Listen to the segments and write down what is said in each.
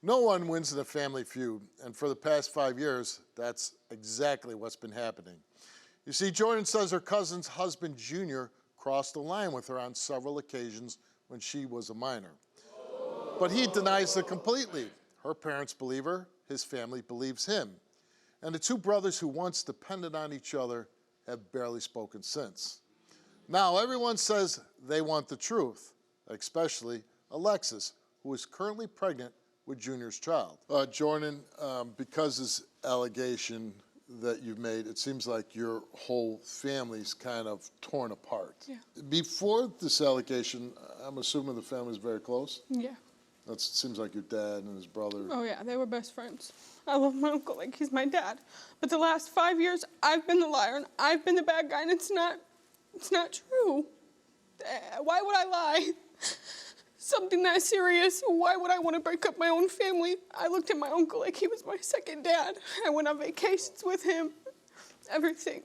No one wins in a family feud, and for the past 5 years, that's exactly what's been happening. You see, Jordan says her cousin's husband, Junior, crossed the line with her on several occasions when she was a minor. But he denies it completely. Her parents believe her, his family believes him. And the two brothers who once depended on each other have barely spoken since. Now everyone says they want the truth, especially Alexis, who is currently pregnant with Junior's child. Jordan, because this allegation that you've made, it seems like your whole family's kind of torn apart. Yeah. Before this allegation, I'm assuming the family's very close? Yeah. That seems like your dad and his brother. Oh yeah, they were best friends. I love my uncle like he's my dad. But the last 5 years, I've been the liar and I've been the bad guy, and it's not true. Why would I lie? Something that serious, why would I want to break up my own family? I looked at my uncle like he was my second dad. I went on vacations with him, everything.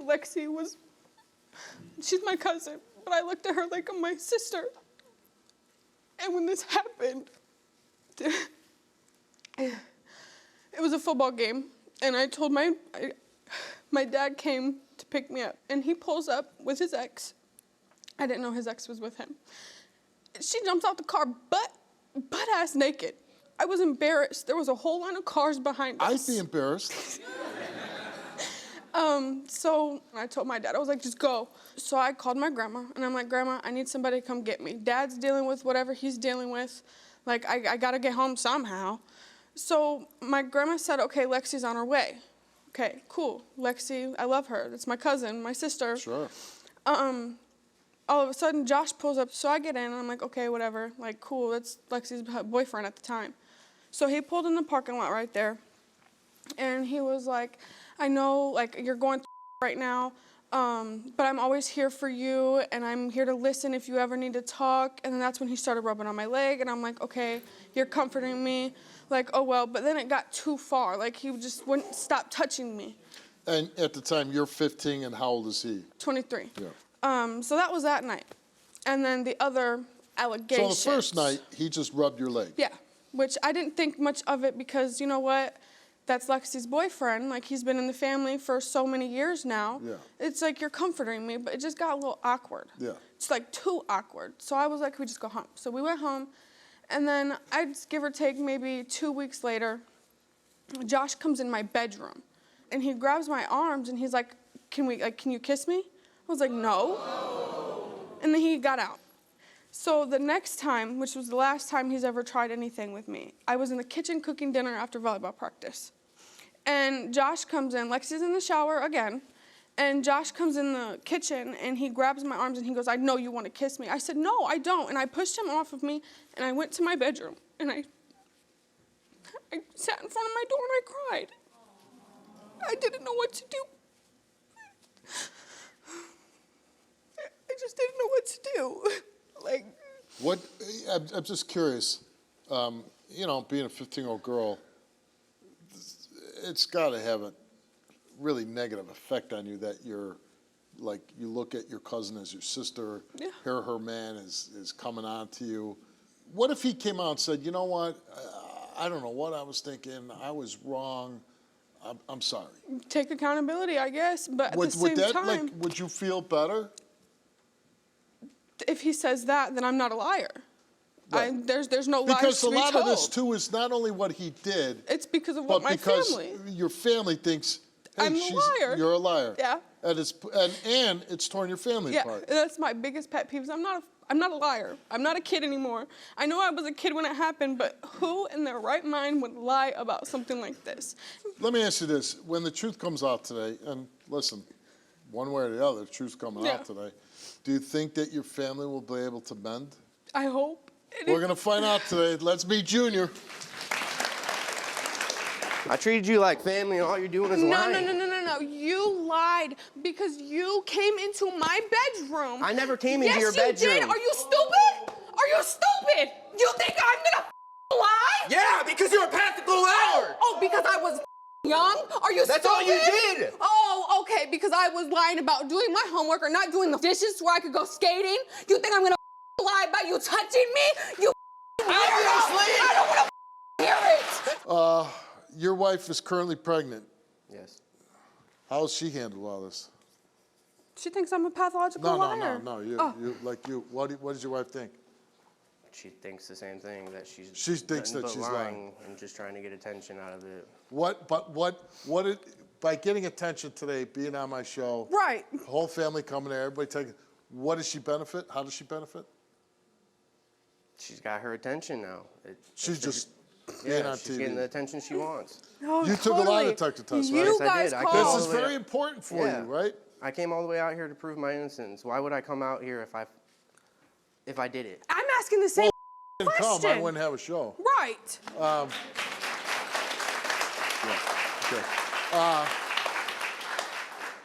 Lexi she's my cousin, but I looked at her like I'm my sister. And when this happened, it was a football game, and I told my dad came to pick me up, and he pulls up with his ex. I didn't know his ex was with him. She jumps out the car butt-ass naked. I was embarrassed. There was a whole line of cars behind us. I'd be embarrassed. So I told my dad, I was like, just go. So I called my grandma, and I'm like, Grandma, I need somebody to come get me. Dad's dealing with whatever he's dealing with. Like, I gotta get home somehow. So my grandma said, okay, Lexi's on her way. Okay, cool. Lexi, I love her. That's my cousin, my sister. Sure. All of a sudden, Josh pulls up, so I get in, and I'm like, okay, whatever. Like, cool, that's Lexi's boyfriend at the time. So he pulled in the parking lot right there, and he was like, I know, like, you're going through right now, but I'm always here for you, and I'm here to listen if you ever need to talk. And then that's when he started rubbing on my leg, and I'm like, okay, you're comforting me. Like, oh, well, but then it got too far. Like, he just wouldn't stop touching me. And at the time, you're 15, and how old is he? 23. Yeah. So that was that night. And then the other allegations. So the first night, he just rubbed your leg? Yeah, which I didn't think much of it because, you know what? That's Lexi's boyfriend. Like, he's been in the family for so many years now. Yeah. It's like, you're comforting me, but it just got a little awkward. Yeah. It's like too awkward. So I was like, we just go home. So we went home, and then I'd give or take maybe 2 weeks later, Josh comes in my bedroom, and he grabs my arms, and he's like, can you kiss me? I was like, no. And then he got out. So the next time, which was the last time he's ever tried anything with me, I was in the kitchen cooking dinner after volleyball practice. And Josh comes in, Lexi's in the shower again, and Josh comes in the kitchen, and he grabs my arms, and he goes, I know you want to kiss me. I said, no, I don't. And I pushed him off of me, and I went to my bedroom, and I sat in front of my door, and I cried. I didn't know what to do. I just didn't know what to do. Like, what? I'm just curious. You know, being a 15-year-old girl, it's got to have a really negative effect on you that you're, like, you look at your cousin as your sister. Yeah. Here, her man is coming on to you. What if he came out and said, you know what? I don't know what I was thinking. I was wrong. I'm sorry. Take accountability, I guess, but at the same time, like, would you feel better? If he says that, then I'm not a liar. Right. There's no lies Because to a be lot told. of this too is not only what he did. It's because of what my family. Because your family thinks, hey, I'm a liar. You're a liar. Yeah. And it's torn your family apart. Yeah, that's my biggest pet peeve. I'm not a liar. I'm not a kid anymore. I know I was a kid when it happened, but who in their right mind would lie about something like this? Let me ask you this: when the truth comes out today, and listen, one way or the other, the truth's coming out today. Do you think that your family will be able to mend? I hope. We're going to find out today. Let's meet Junior. I treated you like family, and all you're doing is lying. No. You lied because you came into my bedroom. I never came into your bedroom. Yes, you did. Are you stupid? Are you stupid? You think I'm gonna lie? Yeah, because you're a practical liar. Oh, because I was young? Are you stupid? That's all you did. Oh, okay, because I was lying about doing my homework or not doing the dishes where I could go skating? You think I'm gonna lie about you touching me? You Obviously. I don't wanna Your wife is currently pregnant. Yes. How's she handled all this? She thinks I'm a pathological liar. No. What does your wife think? She thinks the same thing, that she's thinks nothing that but she's lying. and just trying to get attention out of it. By getting attention today, being on my show, Right. the whole family coming there, everybody taking, what does she benefit? How does she benefit? She's got her attention now. She's just Yeah, being on she's TV. getting the attention she wants. Oh, You took a lot of totally. detective tests, right? You Yes, I guys did. I called. came This all is the way very up. important for Yeah. you, right? I came all the way out here to prove my innocence. Why would I come out here if I did it? I'm asking the same Didn't come, I question. wouldn't have a show. Right. Okay.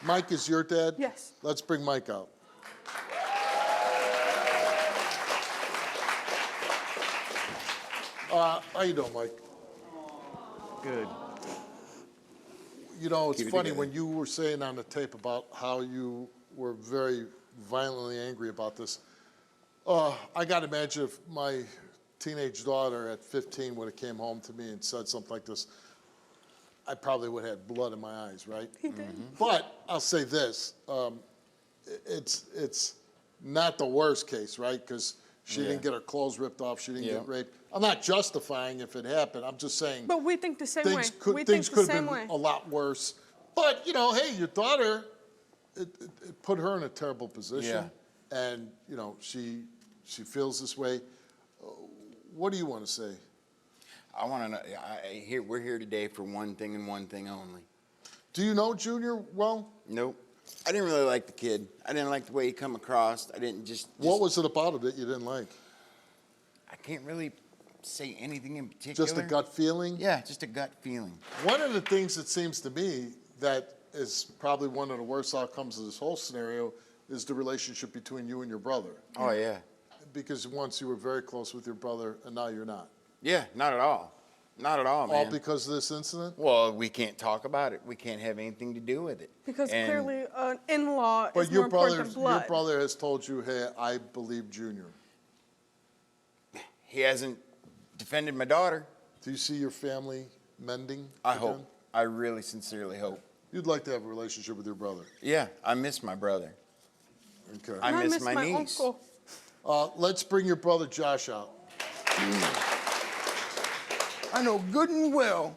Mike is your dad? Yes. Let's bring Mike out. How you doing, Mike? Good. You know, it's Keep it funny together. when you were saying on the tape about how you were very violently angry about this. I got to imagine if my teenage daughter at 15 would have came home to me and said something like this, I probably would have had blood in my eyes, right? He did. But I'll say this, it's not the worst case, right? Because she didn't get her clothes ripped off, she didn't get raped. I'm not justifying if it happened, I'm just saying But we think the same way. We things think the could have same been way. a lot worse. But, you know, hey, your daughter, it put her in a terrible position. And, you know, she feels this way. What do you want to say? I want to know. We're here today for one thing and one thing only. Do you know Junior well? Nope. I didn't really like the kid. I didn't like the way he come across. I didn't just. What was it about it that you didn't like? I can't really say anything in particular. Just a gut feeling? Yeah, just a gut feeling. One of the things that seems to me that is probably one of the worst outcomes of this whole scenario is the relationship between you and your brother. Oh yeah. Because once you were very close with your brother and now you're not. Yeah, not at all. Not at all, man. All because of this incident? Well, we can't talk about it. We can't have anything to do with it. Because And- clearly an in-law But is more important than blood. your brother has told you, hey, I believe Junior. He hasn't defended my daughter. Do you see your family mending? I again? hope. I really sincerely hope. You'd like to have a relationship with your brother. Yeah, I miss my brother. Okay. I And I miss miss my niece. uncle. Let's bring your brother Josh out. I know good and well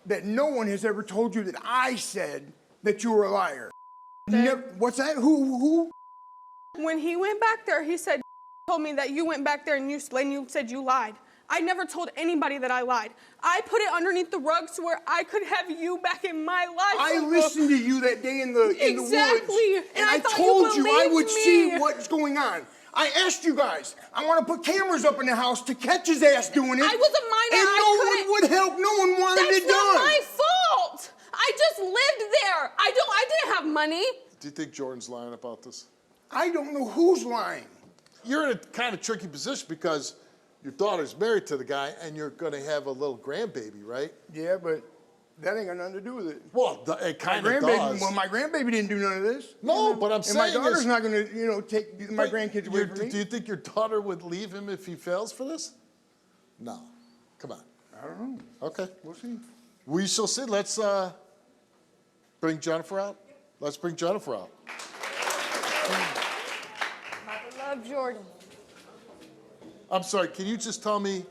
that no one has ever told you that I said that you were a liar. What's that? Who? When he went back there, he said, told me that you went back there and you said you lied. I never told anybody that I lied. I put it underneath the rug so where I could have you back in my life. I listened to you that day in the woods. Exactly, And and I I thought you told you I believed would me. see what's going on. I asked you guys, I want to put cameras up in the house to catch his ass doing it. I was a minor, And I no couldn't- one would help. No one wanted That's it done. not my fault. I just lived there. I didn't have money. Do you think Jordan's lying about this? I don't know who's lying. You're in a kind of tricky position because your daughter's married to the guy and you're going to have a little grandbaby, right? Yeah, but that ain't got nothing to do with it. Well, it My kind of grandbaby, does. well, my grandbaby didn't do none of this. No, but I'm And my saying daughter's is, not going to, take my grandkids away from me. Do you think your daughter would leave him if he fails for this? No. Come on. I don't know. Okay. We'll see. We shall see. Let's bring Jennifer out. Let's bring Jennifer out. My beloved Jordan. I'm sorry, can you just tell me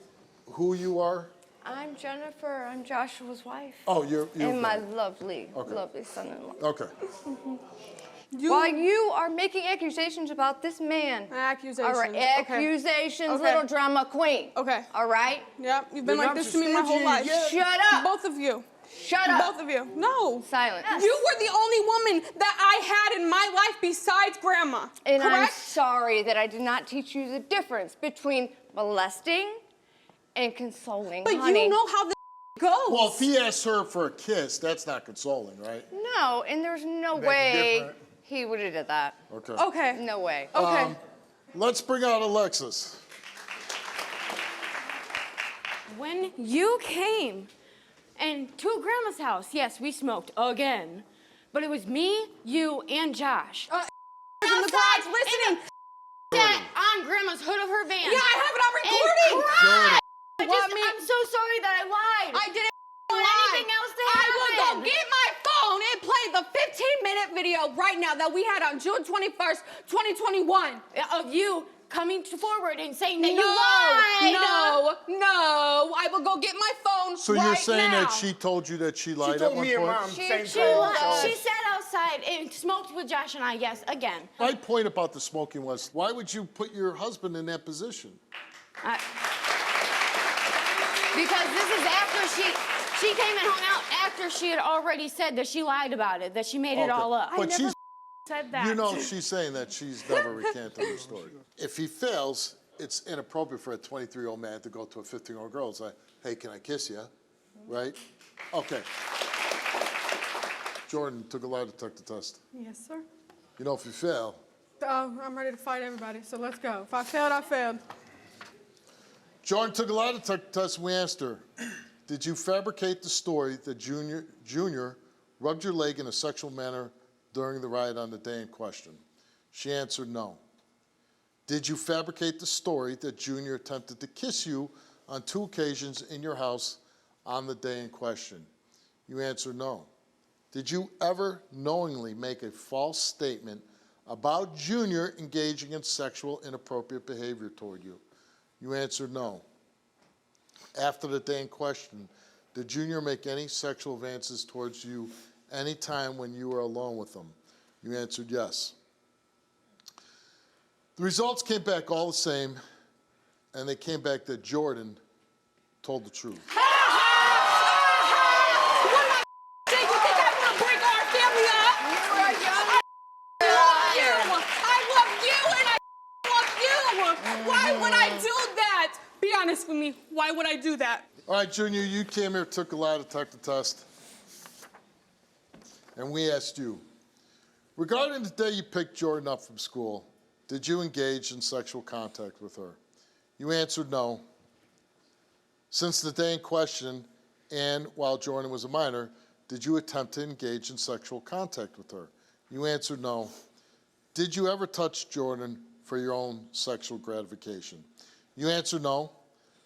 who you are? I'm Jennifer. I'm Joshua's wife. Oh, you're and my okay. lovely, Okay. lovely son-in-law. Okay. While you are making accusations about this man. Accusations. All right, Okay. accusations, Okay. little drama queen. Okay. All right? Yep, you've been You're like not this to me my whole life. substantiated Shut up. Both of you. Shut up. Both of you. No. Silence. You were the only woman that I had in my life besides Grandma. And I'm correct? sorry that I did not teach you the difference between molesting and consoling. But honey. you know how this goes. Well, if he asks her for a kiss, that's not consoling, right? No, and there's no That's way different. he would have did that. Okay. Okay. No way. Okay. Let's bring out Alexis. When you came and to Grandma's house, yes, we smoked again, but it was me, you, and Josh. in the garage listening. Sat on Grandma's hood of her van. Yeah, I have it on recording. And cried I'm so sorry that I lied. I didn't want lie. anything else to I will happen. go get my phone and play the 15-minute video right now that we had on June 21st, 2021. Of you coming forward and saying that you lied. No. I will go get my phone So right you're saying now. that she told you that she lied She at told one me and point? Mom She same thing. she sat outside and smoked with Josh and I, yes, again. My point about the smoking was, why would you put your husband in that position? Because this is after she came and hung out after she had already said that she lied about it, that she made it all up. But she's, said that. you know, she's saying that she's never recanted her story. If he fails, it's inappropriate for a 23-year-old man to go to a 15-year-old girl and say, hey, can I kiss you? Right? Okay. Jordan took a lie detector test. Yes, sir. You know, if you fail, I'm ready to fight everybody, so let's go. If I failed, I failed. Jordan took a lie detector test and we asked her, did you fabricate the story that Junior rubbed your leg in a sexual manner during the riot on the day in question? She answered no. Did you fabricate the story that Junior attempted to kiss you on 2 occasions in your house on the day in question? You answered no. Did you ever knowingly make a false statement about Junior engaging in sexual inappropriate behavior toward you? You answered no. After the day in question, did Junior make any sexual advances towards you any time when you were alone with him? You answered yes. The results came back all the same, and they came back that Jordan told the truth. What did you think I want to break our family up? I love you, and I love you. Why would I do that? Be honest with me. Why would I do that? All right, Junior, you came here, took a lie detector test, and we asked you, regarding the day you picked Jordan up from school, did you engage in sexual contact with her? You answered no. Since the day in question, and while Jordan was a minor, did you attempt to engage in sexual contact with her? You answered no. Did you ever touch Jordan for your own sexual gratification? You answered no.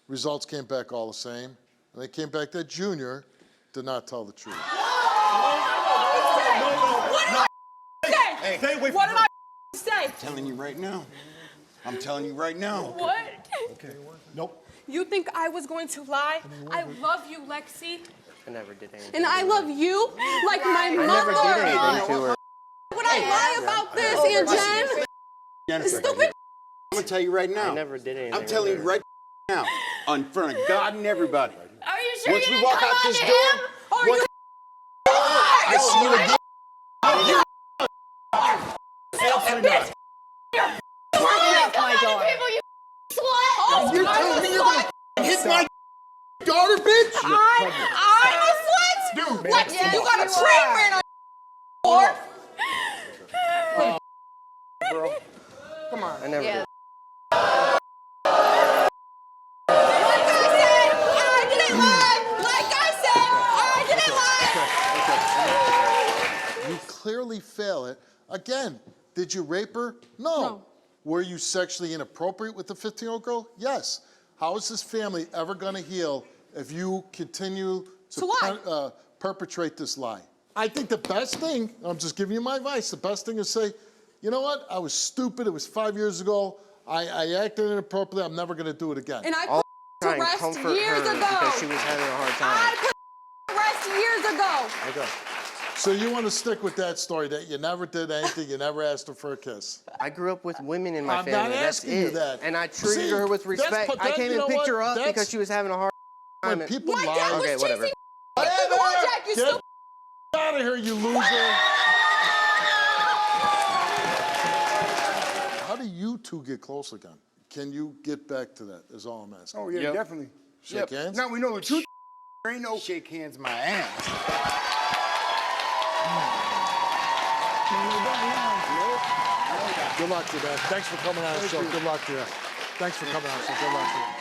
Results came back all the same, and they came back that Junior did not tell the truth. What did I say? I'm telling you right now. I'm telling you right now. What? Okay. Nope. You think I was going to lie? I love you, Lexi. I never did anything. And I love you like my mother. I never did anything to her. Would I lie about this, Aunt Jen? Jennifer, Stupid. I'm gonna tell you right now. I never did anything. I'm telling you right now, in front of God and everybody. Are you sure Once you we didn't walk come out on this to door, him? once I see you again. My daughter. People, you slut. You're telling me you're gonna hit my daughter, bitch? I'm a slut? Dude, Lexi, Yes, you got a you train are. ran on girl. Come on. I never did. I didn't lie. Like I said, I didn't lie. You clearly fail it. Again, did you rape her? No. No. Were you sexually inappropriate with the 15-year-old girl? Yes. How is this family ever going to heal if you continue To lie. Perpetrate this lie? I think the best thing, I'm just giving you my advice, the best thing is say, you know what, I was stupid, it was 5 years ago, I acted inappropriately, I'm never going to do it again. And I I'll put try to and rest comfort years her ago. because she was having a hard time. I put to rest years ago. Okay. So you want to stick with that story, that you never did anything, you never asked her for a kiss? I grew up with women in my I'm family. not That's asking you it. that. And I treated See, her with that's respect. I came you and know picked what? her up That's- because she was having a hard time. When people My lie, dad was Okay, whatever. chasing the Wojak, you get stupid. out of here, you loser. How do you two get close again? Can you get back to that, is all I'm asking. Oh, yeah, Yep. definitely. Shake hands? Now we know the truth. There ain't no. Shake hands my ass. Good luck to you, man. Thanks for coming on the show. Good luck to you. Thanks for coming on the show. Good luck to you.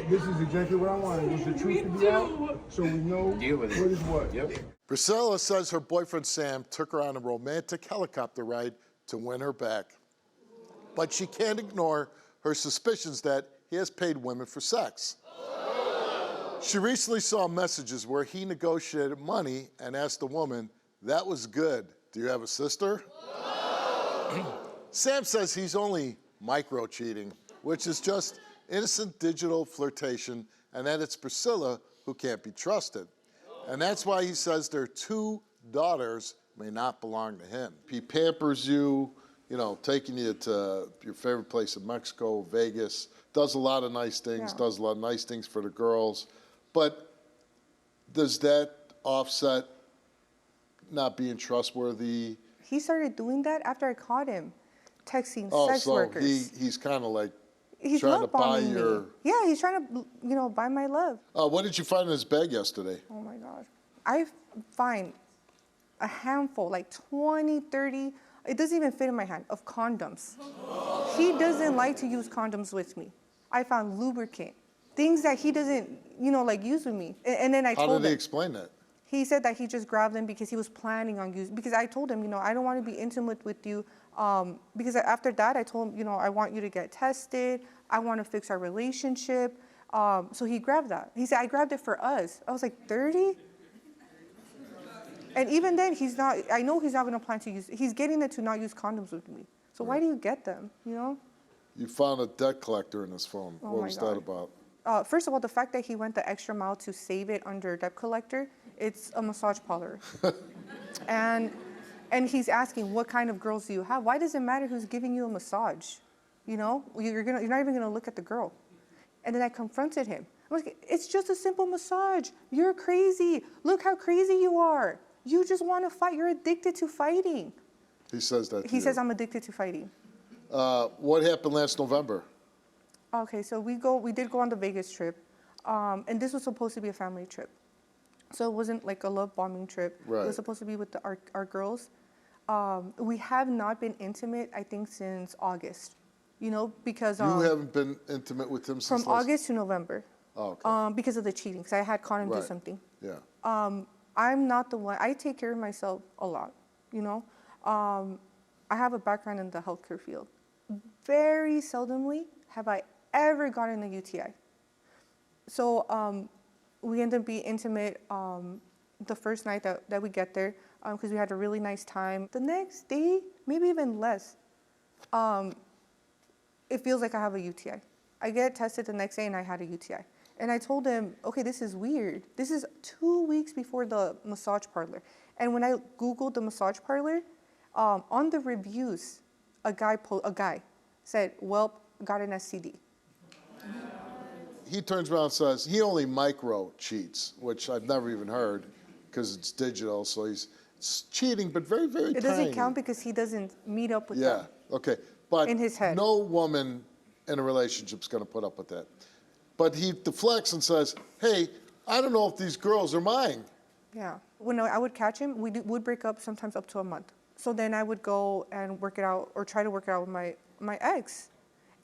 This is exactly what I wanted. Was the truth to be out, so we know Deal with it. what is what. Yep. Priscilla says her boyfriend Sam took her on a romantic helicopter ride to win her back. but she can't ignore her suspicions that he has paid women for sex. She recently saw messages where he negotiated money and asked the woman, "That was good. Do you have a sister?" Sam says he's only micro-cheating, which is just innocent digital flirtation, and that it's Priscilla who can't be trusted. And that's why he says their 2 daughters may not belong to him. He pampers you, you know, taking you to your favorite place in Mexico, Vegas, does a lot of nice things, does a lot of nice things for the girls. But does that offset not being trustworthy? He started doing that after I caught him texting sex so workers. he's kind of like He's trying to love buy bombing your... me. Yeah, he's trying to, you know, buy my love. What did you find in his bag yesterday? Oh my gosh. I find a handful, like 20, 30, it doesn't even fit in my hand, of condoms. He doesn't like to use condoms with me. I found lubricant, things that he doesn't, you know, like use with me. And then I told him. How did he explain that? He said that he just grabbed them because he was planning on using, because I told him, you know, I don't want to be intimate with you. Because after that, I told him, you know, I want you to get tested. I want to fix our relationship. So he grabbed that. He said, I grabbed it for us. I was like, 30? And even then, he's not, I know he's not going to plan to use, he's getting it to not use condoms with me. So why do you get them, you know? You found a debt collector in his phone. Oh What my was God. that about? First of all, the fact that he went the extra mile to save it under debt collector, it's a massage parlor. and he's asking, what kind of girls do you have? Why does it matter who's giving you a massage? You know, you're not even gonna look at the girl. And then I confronted him. I'm like, it's just a simple massage. You're crazy. Look how crazy you are. You just want to fight. You're addicted to fighting. He says that to He you. says I'm addicted to fighting. What happened last November? Okay, so we did go on the Vegas trip, and this was supposed to be a family trip. So it wasn't like a love bombing trip. Right. It was supposed to be with our girls. We have not been intimate, I think, since August. You know, because You haven't been intimate with him since from last... August to November. Oh, okay. Because of the cheating, because I had caught him do Right. something. Yeah. I'm not the one. I take care of myself a lot. You know, I have a background in the healthcare field. Very seldomly have I ever gotten a UTI. So we ended up being intimate the first night that we get there because we had a really nice time. The next day, maybe even less, it feels like I have a UTI. I get tested the next day and I had a UTI. And I told him, okay, this is weird. This is 2 weeks before the massage parlor. And when I Googled the massage parlor, on the reviews, a guy said, well, got an STD. He turns around and says he only micro cheats, which I've never even heard because it's digital, so he's cheating, but very, very tiny. It doesn't count because he doesn't meet up with them. Yeah, okay. But In his head. no woman in a relationship's going to put up with that. But he deflects and says, hey, I don't know if these girls are mine. Yeah. When I would catch him, we would break up sometimes up to a month. So then I would go and work it out or try to work it out with my ex.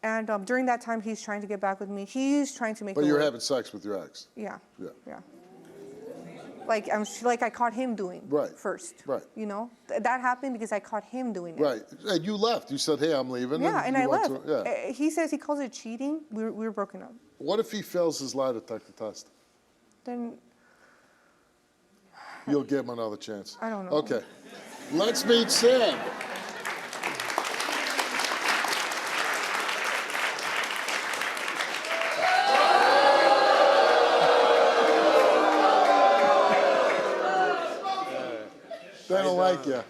And during that time, he's trying to get back with me. He's trying to make But it you're work. having sex with your ex. Yeah. Yeah. Yeah. Like I caught him doing Right. first. Right. You know, that happened because I caught him doing it. Right. And you left. You said, hey, I'm leaving. Yeah, and you I went left. to- yeah. He says he calls it cheating. We were broken up. What if he fails his lie detector test? Then You'll give him another chance. I don't know. Okay. Let's meet Sam. They don't like you.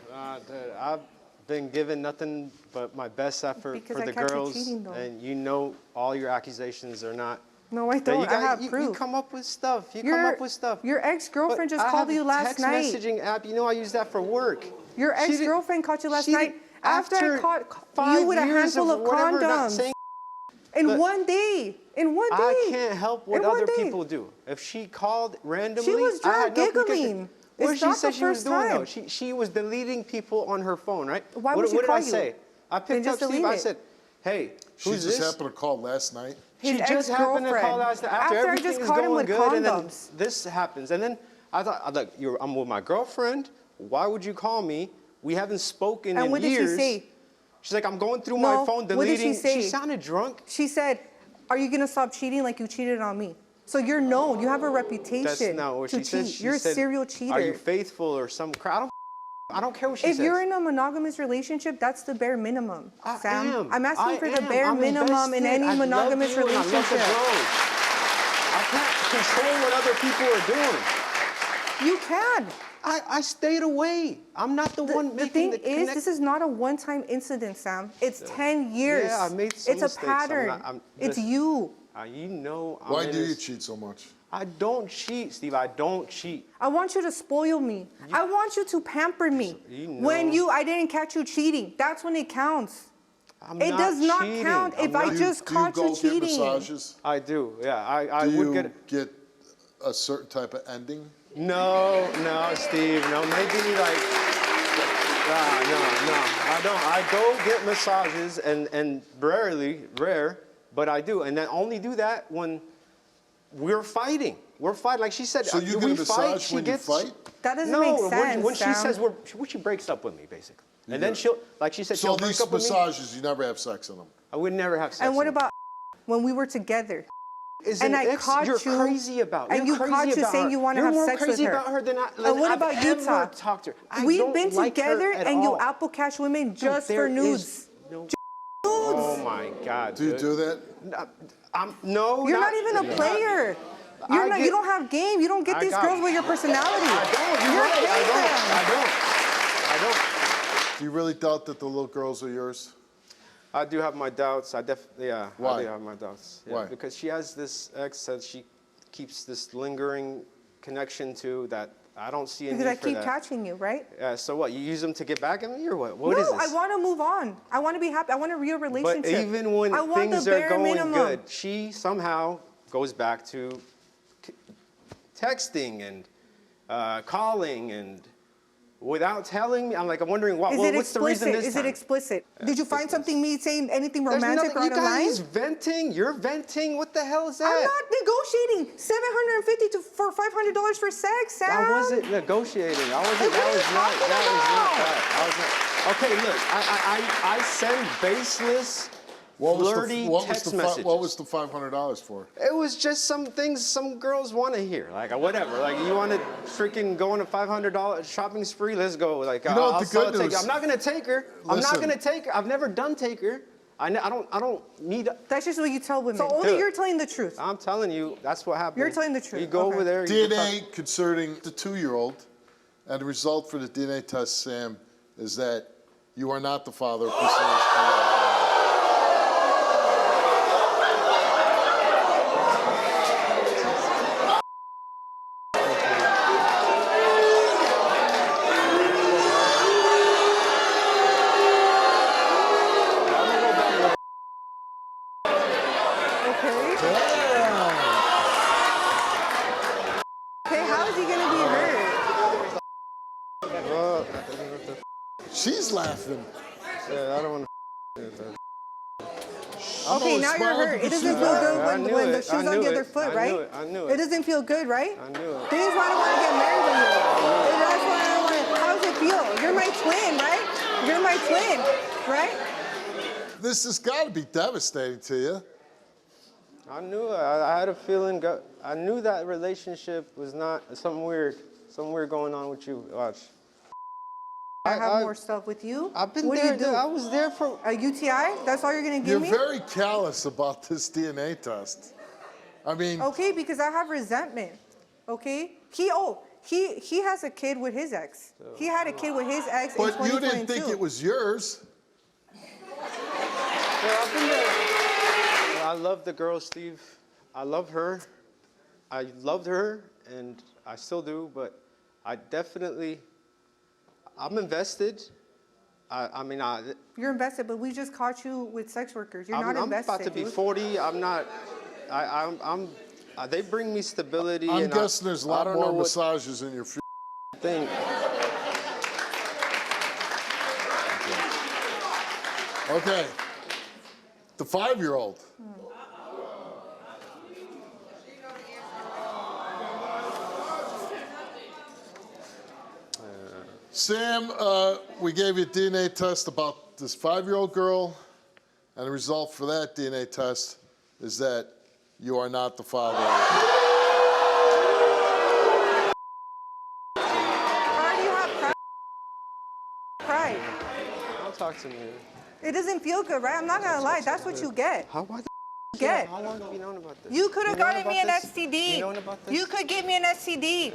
Dude, I've been given nothing but my best effort Because for I the catch you girls, cheating, though. and you know all your accusations are not. no, I that don't. you I have you proof. come up with stuff. You come up with stuff. Your ex-girlfriend But just I called have you a last text night. messaging app. You know I use that for work. Your She did- ex-girlfriend caught you last she night did- after I after caught 5 you with a years handful of whatever, not condoms. saying In but- one day. In one day. I can't help what In one other day. people do. If she called randomly, She was I had drunk no clue. giggling. What It's did she not say the she was first doing though? time. She was deleting people on her phone, right? Why what would she what did call I you? say? I Then picked up just Steve. delete I it. said, "Hey, She who's just this?" happened to call last night. His She just happened to call ex-girlfriend. us after After I everything just is caught him going with good, and then condoms. this happens. And then I thought, look, I'm with my girlfriend. Why would you call me? We haven't spoken And in what did years. she say? She's like, I'm going through No, my phone, what did deleting. she say? She sounded drunk. She said, "Are you gonna stop cheating like you cheated on me?" So you're known. You have a That's reputation not what to she said. cheat. She You're a said, serial cheater. Are you faithful or some crap? I don't care what she If says. you're in a monogamous relationship, that's the bare minimum, I Sam. am. I'm asking for the I am. bare I'm minimum in invested. any I love monogamous you and I love the relationship. girls. I can't control what other people are doing. You can. I stayed away. I'm not the one The making thing the is, connect. this is not a one-time incident, Sam. It's 10 years. Yeah, I made some It's mistakes. a pattern. Listen, It's you. You know I'm Why in do you this- cheat so much? I don't cheat, Steve. I don't cheat. I want you to spoil me. I want you to pamper me. You When know- I didn't catch you cheating, that's when it counts. I'm It not does not cheating. count I'm if I not- just Do you caught go you get cheating. massages? I do. Yeah, I Do would you get. get a certain type of ending? No, Steve. No, maybe like. No. I don't. I go get massages and rare, but I do, and then only do that when we're fighting. We're fighting, like she said. So you do get a we fight? massage She when you gets. fight? That doesn't No, make sense, when she Sam. says when she breaks up with me, basically, and then she'll, like she said, So she'll break these up with me. massages, you never have sex in them. I would never have sex. And what with her. about when we were together? Is and an I ex caught you're you, crazy about. and You're you caught crazy you about saying her. you want to You're have more sex with crazy her. about her than And what I've about you, ever Todd? talked to her. I We've don't been like her together, at and you all. apple cash women Dude, just there for nudes. is no- Oh my God. Do you dude. do that? No. You're not even a player. I You get- don't have game. You don't get I these got- girls with your personality. I don't. You're You're right. hating. I don't. Do you really doubt that the little girls are yours? I do have my doubts. Why? I do have my doubts. Yeah, Why? Because she has this ex that she keeps this lingering connection to that I don't see a Because need I for keep that. catching you, right? So what? You use them to get back at me or what? What no, is this? I want to move on. I want to be happy. I want a real relationship. But even when I want things the are bare going minimum. good, she somehow goes back to texting and calling and without telling me. I'm wondering what's the reason explicit? this Is time? it explicit? Did you find something me saying anything There's romantic nothing, or out of line? you guys venting. You're venting. What the hell is that? I'm not negotiating $750 for $500 for sex, Sam. I wasn't negotiating. I wasn't. Then what are you talking That. Okay, look. I send baseless, flirty text messages. What was the $500 for? It was just some things some girls want to hear, like whatever. Like you want to freaking go on a $500 shopping spree? Let's go. Like You know what I'll the sell good a take. news- I'm not gonna take her. I'm Listen. not gonna take her. I've never done take her. I don't need. That's just what you tell women. So Dude. only you're telling the truth. I'm telling you, that's what happened. You're telling the truth, You go okay. over there. you DNA concerning the 2-year-old, and the result for the DNA test, Sam, is that you are not the father of Priscilla's child. Okay. Okay, how is he gonna be hurt? She's laughing. Yeah, I don't want to. Okay, now you're hurt. It doesn't feel good I when knew the it. shoes I on knew the other it. foot, I right? knew it. I knew It it. doesn't feel good, right? I knew it. This is why I don't want to get married with you. That's why I don't want to. How does it feel? You're my twin, right? You're my twin, right? This has got to be devastating to you. I knew it. I had a feeling. I knew that relationship was not something weird going on with you. Watch. I have more stuff with you. I've been what there. do you do? I was there for. A UTI? That's all you're gonna You're give me? very callous about this DNA test. I mean, Okay, because I have resentment. Okay? He has a kid with his ex. He had a kid with his ex in but 2022. you didn't think it was yours. Yeah, I've been there. I love the girl, Steve. I love her. I loved her, and I still do. But I definitely. I'm invested. I mean, You're invested, but we just caught you with sex workers. You're I'm not invested. about to be dude. 40. I'm not. They bring me stability. I'm and guessing there's a I lot don't more know what massages in your thing. Okay. The 5-year-old. Sam, we gave you a DNA test about this 5-year-old girl, and the result for that DNA test is that you are not the father. Why do you have pride? Don't talk to me. It doesn't feel good, right? I'm not gonna lie. That's what you get. How the Get. How long have you known about this? You could have gotten me an this? STD. You known about this? You could give me an STD.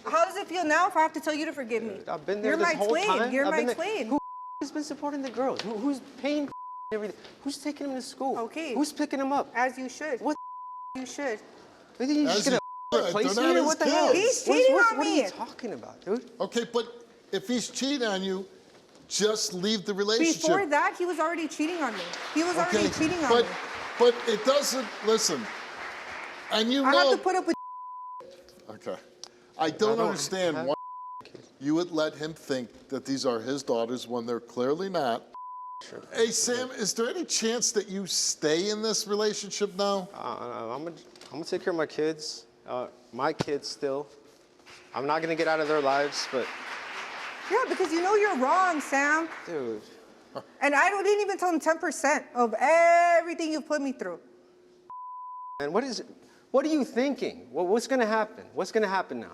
How does it feel now if I have to tell you to forgive me? I've been there You're this my whole twin. time. You're I've my been there. twin. Who has been supporting the girls? Who's paying everything? Who's taking them to school? Okay. Who's picking them up? As you should. What? You should. You think you're As just gonna you should. replace They're me not or his what the hell? kids. He's cheating on What are me. you talking about, dude? Okay, but if he's cheating on you, just leave the relationship. Before that, he was already cheating on me. He was already cheating on me. But it doesn't, listen, and you I know. have to put up with. Okay. I don't don't understand have why you would let him think that these are his daughters when they're clearly not. Sure. Hey, Sam, is there any chance that you stay in this relationship now? I'm gonna take care of my kids. My kids still. I'm not gonna get out of their lives, but Yeah, because you know you're wrong, Sam. dude. And I didn't even tell him 10% of everything you've put me through. And what are you thinking? What's gonna happen? What's gonna happen now?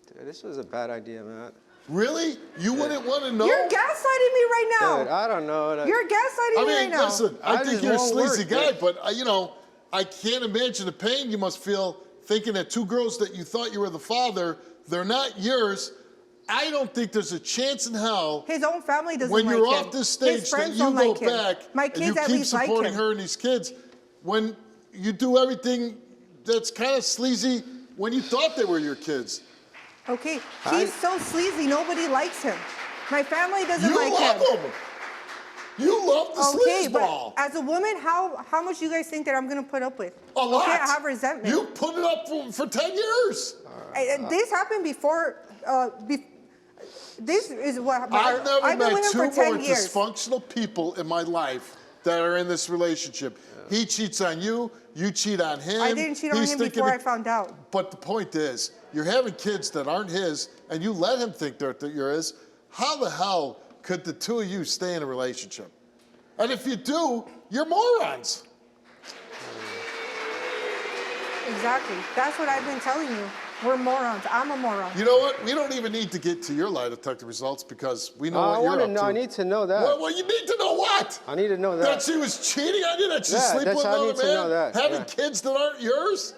Dude, this was a bad idea, man. Really? You wouldn't want to know? You're gaslighting me right now. Dude, I don't know. You're gaslighting me right now. Listen, I I think just you're a won't sleazy work, guy, dude. but, I can't imagine the pain you must feel thinking that 2 girls that you thought you were the father, they're not yours. I don't think there's a chance in hell His own family doesn't when like you're him. off this His stage that friends you don't go like him. back My and you kids at keep least like supporting him. her and these kids when you do everything that's kind of sleazy when you thought they were your kids. Okay, he's so sleazy. Nobody likes him. My family doesn't You like love him. him. You love the Okay, sleazeball. but as a woman, how much do you guys think that I'm gonna put up with? A lot. Okay, I have resentment. You put it up for 10 years. This happened before. This is what I've never I've been met with him 2 for 10 more years. dysfunctional people in my life that are in this relationship. He cheats on you, you cheat on him. I didn't cheat on he's him thinking before I it- found out. But the point is, you're having kids that aren't his, and you let him think that you're his. How the hell could the 2 of you stay in a relationship? And if you do, you're morons. Exactly. That's what I've been telling you. We're morons. I'm a moron. You know what? We don't even need to get to your lie detector results because we know I what you're want to up know. to. I need to know that. Well, you need to know what? I need to know That that. she was cheating on you? That she's Yeah, sleeping that's- with I another need to man? know that, Having yeah. kids that aren't yours?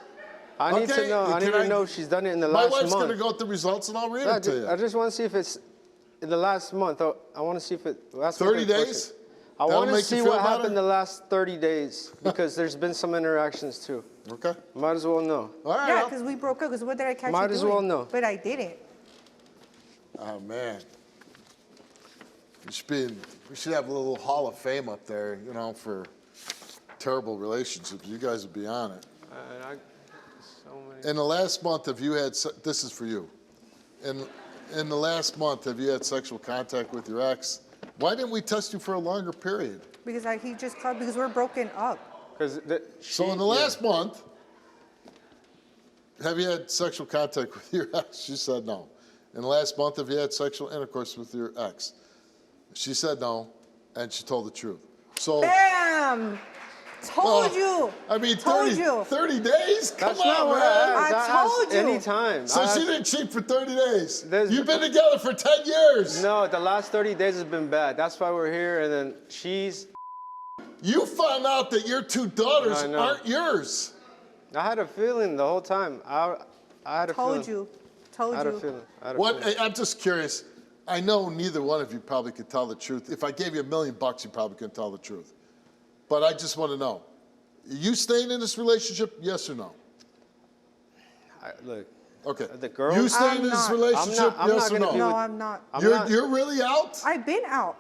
I need Okay, to know. I can need to know if she's done it in the My last wife's month. going to go with the results and I'll read No, them to you. I just want to see if it's in the last month. I want to see if it. Last 30 month or days? first. I That'll want to make you see feel what better? happened the last 30 days because there's been some interactions too. Okay. Might as well know. All right. Yeah, I'll- because we broke up. Because what did I catch Might you as doing? well know. But I didn't. Oh, man. We should have a little hall of fame up there, for terrible relationships. You guys would be on it. So many. In the last month, have you had, this is for you. In the last month, have you had sexual contact with your ex? Why didn't we test you for a longer period? Because he just called because we're broken up. So in the last month, have you had sexual contact with your ex? She said no. In the last month, have you had sexual intercourse with your ex? She said no, and she told the truth. So, Bam! Told you. I mean, Told 30, you. 30 days? Come That's not on, what man. I I told you. Anytime. So she didn't cheat for 30 days. There's- You've been together for 10 years. No, the last 30 days has been bad. That's why we're here. And then You found out that your 2 daughters I know. aren't yours. I had a feeling the whole time. I had a feeling. Told you. Told I had a you. feeling. I had a What? feeling. I'm just curious. I know neither one of you probably could tell the truth. If I gave you $1 million, you probably couldn't tell the truth. But I just want to know: are you staying in this relationship? Yes or no? Look, Okay. the girl. You staying I'm in this not. relationship? I'm Yes not or gonna no? be No, with- I'm not. You're really out. I've been out.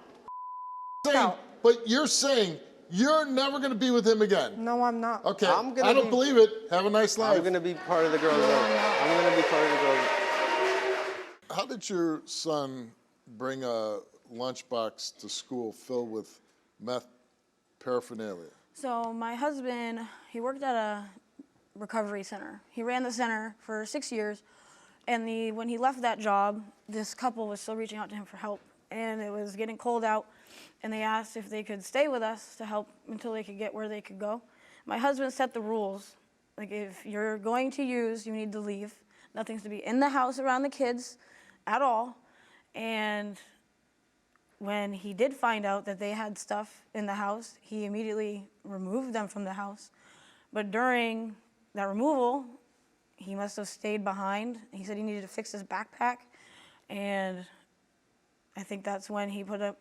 Saying- but you're saying you're never going to be with him again. No, I'm not. Okay. I'm gonna I don't be- believe it. Have a nice life. I'm gonna be part of the girl's life. I'm gonna be part of the girl's life. How did your son bring a lunchbox to school filled with meth paraphernalia? So my husband, he worked at a recovery center. He ran the center for 6 years, and when he left that job, this couple was still reaching out to him for help. and it was getting cold out, and they asked if they could stay with us to help until they could get where they could go. My husband set the rules. Like, if you're going to use, you need to leave. Nothing's to be in the house around the kids at all. And when he did find out that they had stuff in the house, he immediately removed them from the house. But during that removal, he must have stayed behind. He said he needed to fix his backpack, and I think that's when he put the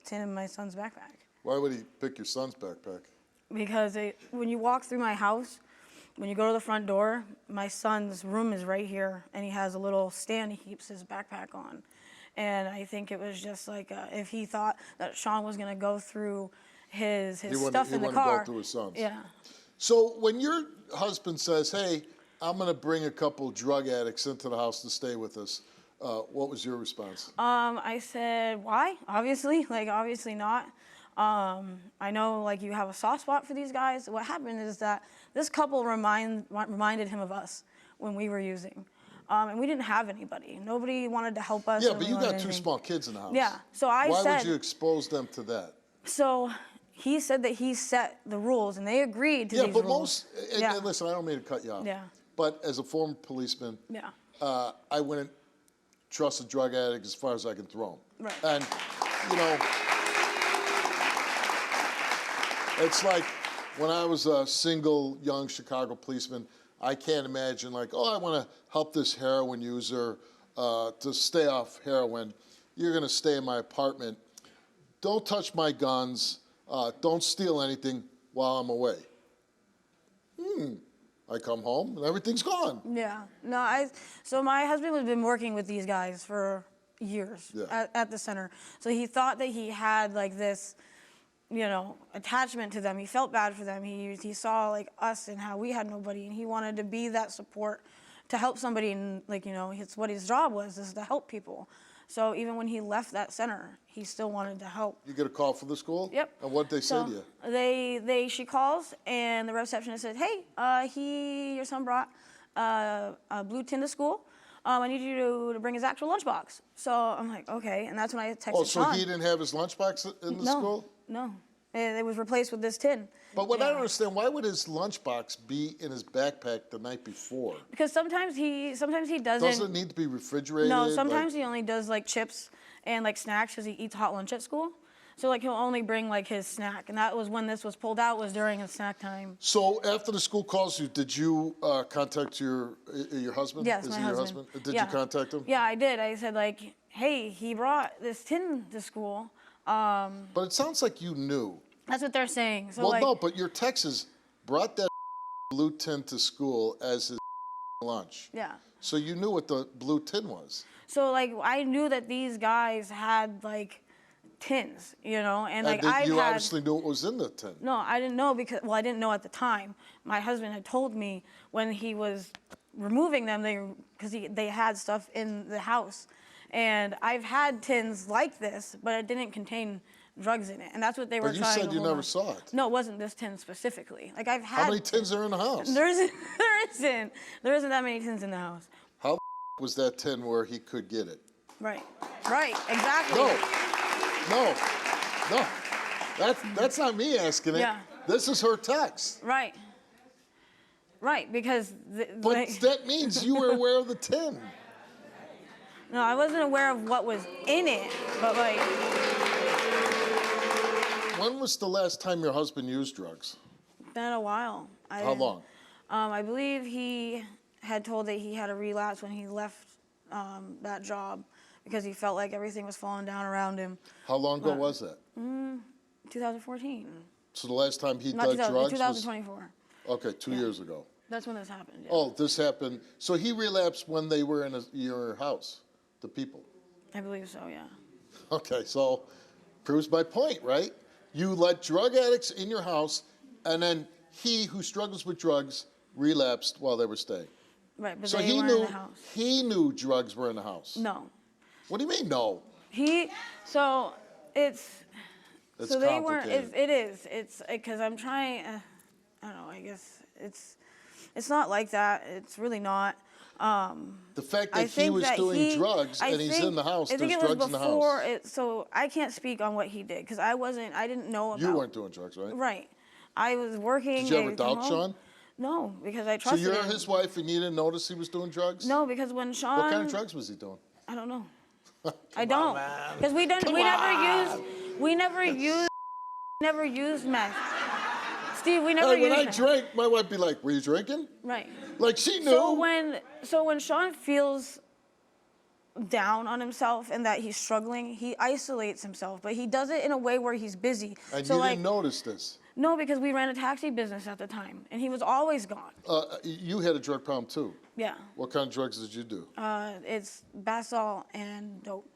tin in my son's backpack. Why would he pick your son's backpack? Because when you walk through my house, when you go to the front door, my son's room is right here, and he has a little stand he keeps his backpack on. And I think it was just like if he thought that Sean was going to go through his stuff in the car. He wouldn't go through his son's. Yeah. So when your husband says, hey, I'm going to bring a couple drug addicts into the house to stay with us, what was your response? I said, why? Obviously, obviously not. I know, you have a soft spot for these guys. What happened is that this couple reminded him of us when we were using. And we didn't have anybody. Nobody wanted to help us. Yeah, but you got two small kids in the house. Yeah, so why would you expose them to that? So he said that he set the rules, and they agreed to these rules. Yeah, but most, and listen, I don't mean to cut you off. Yeah. But as a former policeman, Yeah. I wouldn't trust a drug addict as far as I can throw them. Right. And, it's like when I was a single young Chicago policeman, I can't imagine I want to help this heroin user to stay off heroin. You're going to stay in my apartment. Don't touch my guns. Don't steal anything while I'm away. I come home and everything's gone. Yeah. No, so my husband has been working with these guys for years at the center. So he thought that he had this, attachment to them. He felt bad for them. He saw us and how we had nobody, and he wanted to be that support to help somebody. And it's what his job was, is to help people. So even when he left that center, he still wanted to help. You get a call from the school? Yep. And what did they say to you? She calls, and the receptionist said, hey, your son brought a blue tin to school. I need you to bring his actual lunchbox. So I'm like, okay. And that's when I texted so Sean. he didn't have his lunchbox in the school? No. It was replaced with this tin. But what I don't understand, why would his lunchbox be in his backpack the night before? Because sometimes he doesn't. Doesn't it need to be refrigerated? No, sometimes he only does chips and snacks because he eats hot lunch at school. So he'll only bring his snack, and that was when this was pulled out, was during his snack time. So after the school calls you, did you contact your husband? Yes, Is my he your husband. Did you contact him? Yeah, I did. I said hey, he brought this tin to school. But it sounds like you knew. That's what they're saying. So Well, no, but your Texas brought that blue tin to school as his lunch. Yeah. So you knew what the blue tin was. So I knew that these guys had tins, and you obviously knew what was in the tin. No, I didn't know I didn't know at the time. My husband had told me when he was removing them, because they had stuff in the house. And I've had tins like this, but it didn't contain drugs in it. And that's what they were trying to But you said you never on. saw it. No, it wasn't this tin specifically. I've had. How many tins are in the house? There isn't that many tins in the house. How was that tin where he could get it? Right, exactly. No. That's not me asking it. Yeah. This is her text. Right, because. But that means you were aware of the tin. No, I wasn't aware of what was in it, but When was the last time your husband used drugs? been a while. How long? I believe he had told that he had a relapse when he left that job because he felt like everything was falling down around him. How long ago was that? 2014. So the last time he Not did drugs 2024. was? Okay, 2 years ago. That's when this happened. Yeah. Oh, this happened. So he relapsed when they were in your house, the people. I believe so, yeah. Okay, so proves my point, right? You let drug addicts in your house, and then he who struggles with drugs relapsed while they were staying. Right, but So they he weren't knew in the house. he knew drugs were in the house. No. What do you mean no? So it's It's so they weren't. complicated. It is. It's because I'm trying. I don't know. I guess it's not like that. It's really not. The fact I that he think was that doing drugs I and he's think- in the house, I think there's it was drugs in the before house. so I can't speak on what he did because I didn't know about. You weren't doing drugs, right? Right. I was working. Did you ever I would come doubt home. Sean? No, because I So trusted you're him. his wife and you didn't notice he was doing drugs? No, because when Sean. What kind of drugs was he doing? I don't know. I don't. Because we never used meth. Steve, we never Hey, when used I meth. drank, my wife be like, "Were you drinking?" Right. Like she knew. So when Sean feels down on himself and that he's struggling, he isolates himself, but he does it in a way where he's busy. And so you like, didn't notice this. No, because we ran a taxi business at the time, and he was always gone. You had a drug problem too. Yeah. What kind of drugs did you do? It's basalt and dope.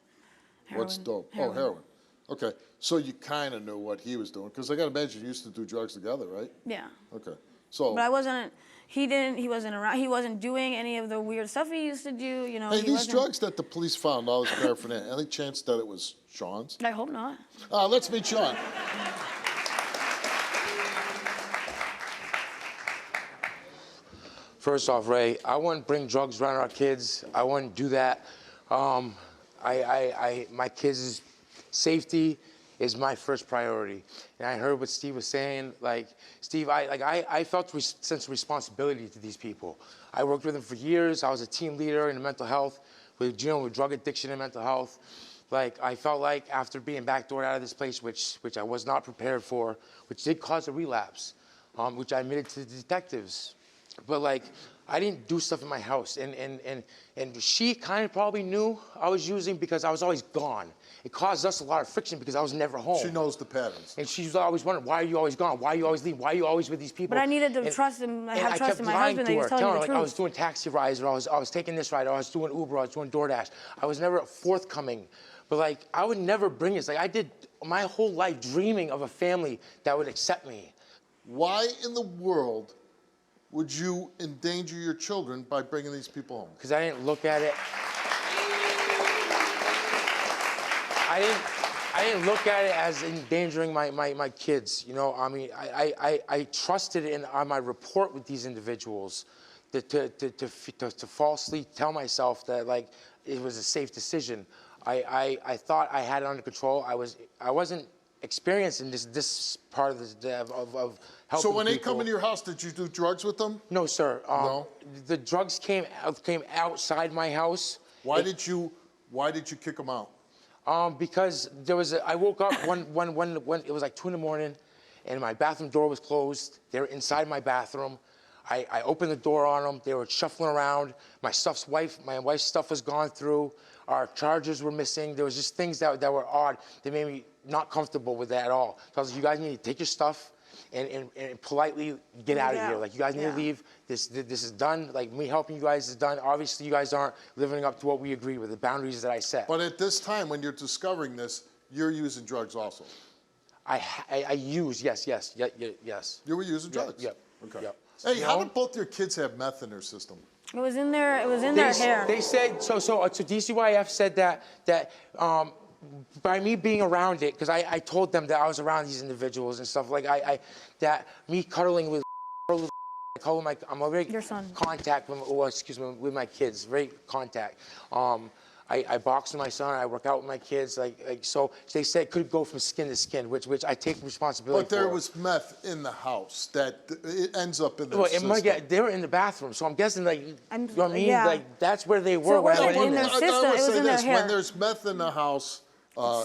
Heroin. What's dope? Oh, heroin. Okay, so you kind of knew what he was doing, because I got to imagine you used to do drugs together, right? Yeah. Okay, so. But I wasn't. He wasn't around. He wasn't doing any of the weird stuff he used to do. You know. Hey, he these wasn't- drugs that the police found, all this paraphernalia, any chance that it was Sean's? I hope not. Let's meet Sean. First off, Ray, I wouldn't bring drugs around our kids. I wouldn't do that. My kids' safety is my first priority. And I heard what Steve was saying. Like, Steve, I felt a sense of responsibility to these people. I worked with them for years. I was a team leader in mental health, with drug addiction and mental health. Like, I felt like after being backdoored out of this place, which I was not prepared for, which did cause a relapse, which I admitted to the detectives. But like, I didn't do stuff in my house, and she kind of probably knew I was using because I was always gone. It caused us a lot of friction because I was never home. She knows the patterns. And she's always wondering, why are you always gone? Why are you always leaving? Why are you always with these people? But I needed to And- trust him. and Have trust in my lying husband to that he was her, telling me her, the like, truth. I was doing taxi rides, or I was taking this ride, or I was doing Uber, or I was doing DoorDash. I was never forthcoming. But like, I would never bring this. Like, I did my whole life dreaming of a family that would accept me. Why in the world would you endanger your children by bringing these people home? Because I didn't look at it. I didn't look at it as endangering my kids. You know, I mean, I trusted on my rapport with these individuals to falsely tell myself that like it was a safe decision. I thought I had it under control. I wasn't experiencing this part of helping So when they people. come into your house, did you do drugs with them? No, sir. No? The drugs came outside my house. Why did you kick them out? Because I woke up when it was like 2 a.m, and my bathroom door was closed. They were inside my bathroom. I opened the door on them. They were shuffling around. My wife's stuff was gone through. Our chargers were missing. There was just things that were odd that made me not comfortable with that at all. So I was like, you guys need to take your stuff and politely get out of here. Like, you guys need to leave. This is done. Like, me helping you guys is done. Obviously, you guys aren't living up to what we agreed with, the boundaries that I set. But at this time, when you're discovering this, you're using drugs also. I use, yes. You were using drugs? Yep. Okay. Yep. Hey, how did both your kids have meth in their system? It was in their hair. They said so DCYF said that by me being around it, because I told them that I was around these individuals and stuff, like that me cuddling with I'm a very Your son. contact with my kids, very contact. I box with my son, I work out with my kids, so they said it could go from skin to skin, which I take responsibility But there for. was meth in the house that it ends up in their Well, system. they were in the bathroom, so I'm guessing, like, you know what I mean? yeah. Like, that's where they were So it when I wasn't went in in their there. system, I would it was say in their this, hair. when there's meth in the house,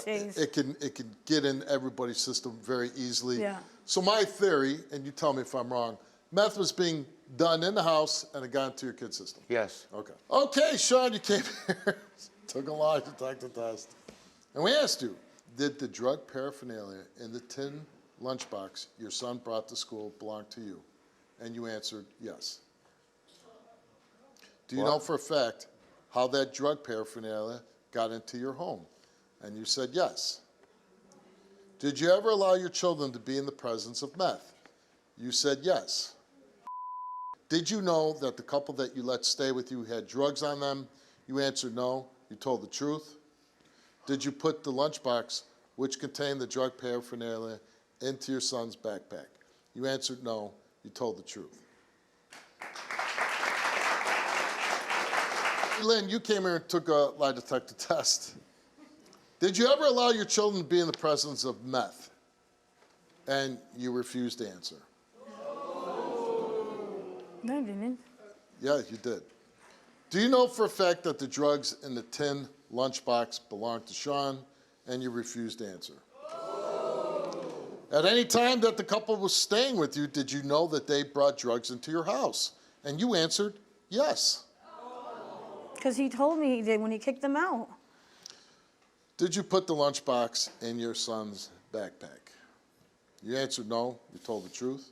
stays. it can get in everybody's system very easily. Yeah. So my theory, and you tell me if I'm wrong, meth was being done in the house and it got into your kid's system. Yes. Okay. Okay, Sean, you came here. Took a lie to take the test. And we asked you, did the drug paraphernalia in the tin lunchbox your son brought to school belong to you? And you answered yes. Do you know for a fact how that drug paraphernalia got into your home? And you said yes. Did you ever allow your children to be in the presence of meth? You said yes. Did you know that the couple that you let stay with you had drugs on them? You answered no. You told the truth. Did you put the lunchbox, which contained the drug paraphernalia, into your son's backpack? You answered no. You told the truth. Lynn, you came here and took a lie detector test. Did you ever allow your children to be in the presence of meth? And you refused to answer. No, I didn't. Yeah, you did. Do you know for a fact that the drugs in the tin lunchbox belonged to Sean? And you refused to answer. At any time that the couple was staying with you, did you know that they brought drugs into your house? And you answered yes. Because he told me he did when he kicked them out. Did you put the lunchbox in your son's backpack? You answered no. You told the truth.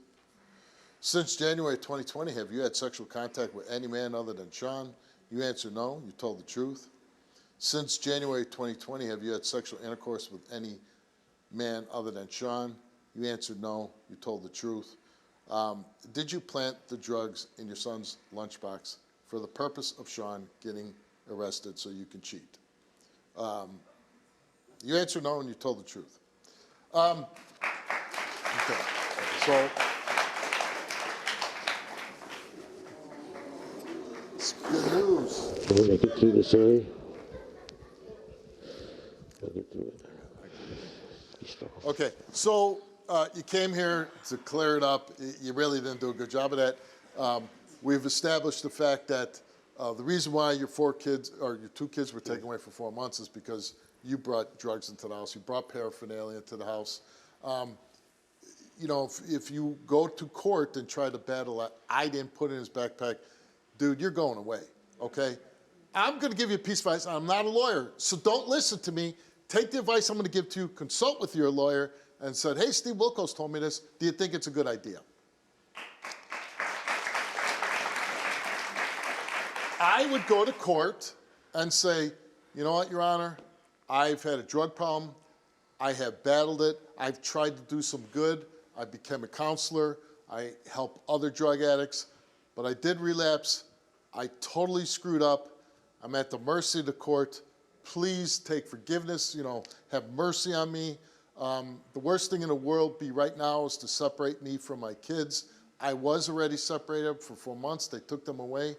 Since January 2020, have you had sexual contact with any man other than Sean? You answered no. You told the truth. Since January 2020, have you had sexual intercourse with any man other than Sean? You answered no. You told the truth. Did you plant the drugs in your son's lunchbox for the purpose of Sean getting arrested so you can cheat? You answered no and you told the truth. Okay. So, it's good news. Can we make it through the story? We'll get through it. Be strong. Okay, so you came here to clear it up. You really didn't do a good job of that. We've established the fact that the reason why your 4 kids, or your 2 kids were taken away for 4 months is because you brought drugs into the house. You brought paraphernalia into the house. You know, if you go to court and try to battle that, I didn't put it in his backpack, dude, you're going away, okay? I'm gonna give you a piece of advice. I'm not a lawyer, so don't listen to me. Take the advice I'm gonna give to you, consult with your lawyer, and said, hey, Steve Wilkos told me this. Do you think it's a good idea? I would go to court and say, you know what, Your Honor? I've had a drug problem. I have battled it. I've tried to do some good. I became a counselor. I help other drug addicts, but I did relapse. I totally screwed up. I'm at the mercy of the court. Please take forgiveness, you know, have mercy on me. The worst thing in the world right now is to separate me from my kids. I was already separated for 4 months. They took them away.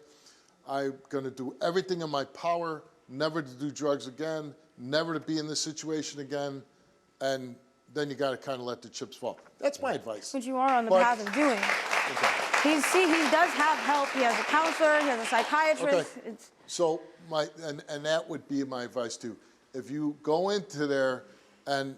I'm gonna do everything in my power never to do drugs again, never to be in this situation again, and then you gotta kind of let the chips fall. That's my advice. But you are on the path of doing it. Okay. He does have help. He has a counselor, he has a psychiatrist. Okay. So and that would be my advice too. If you go into there and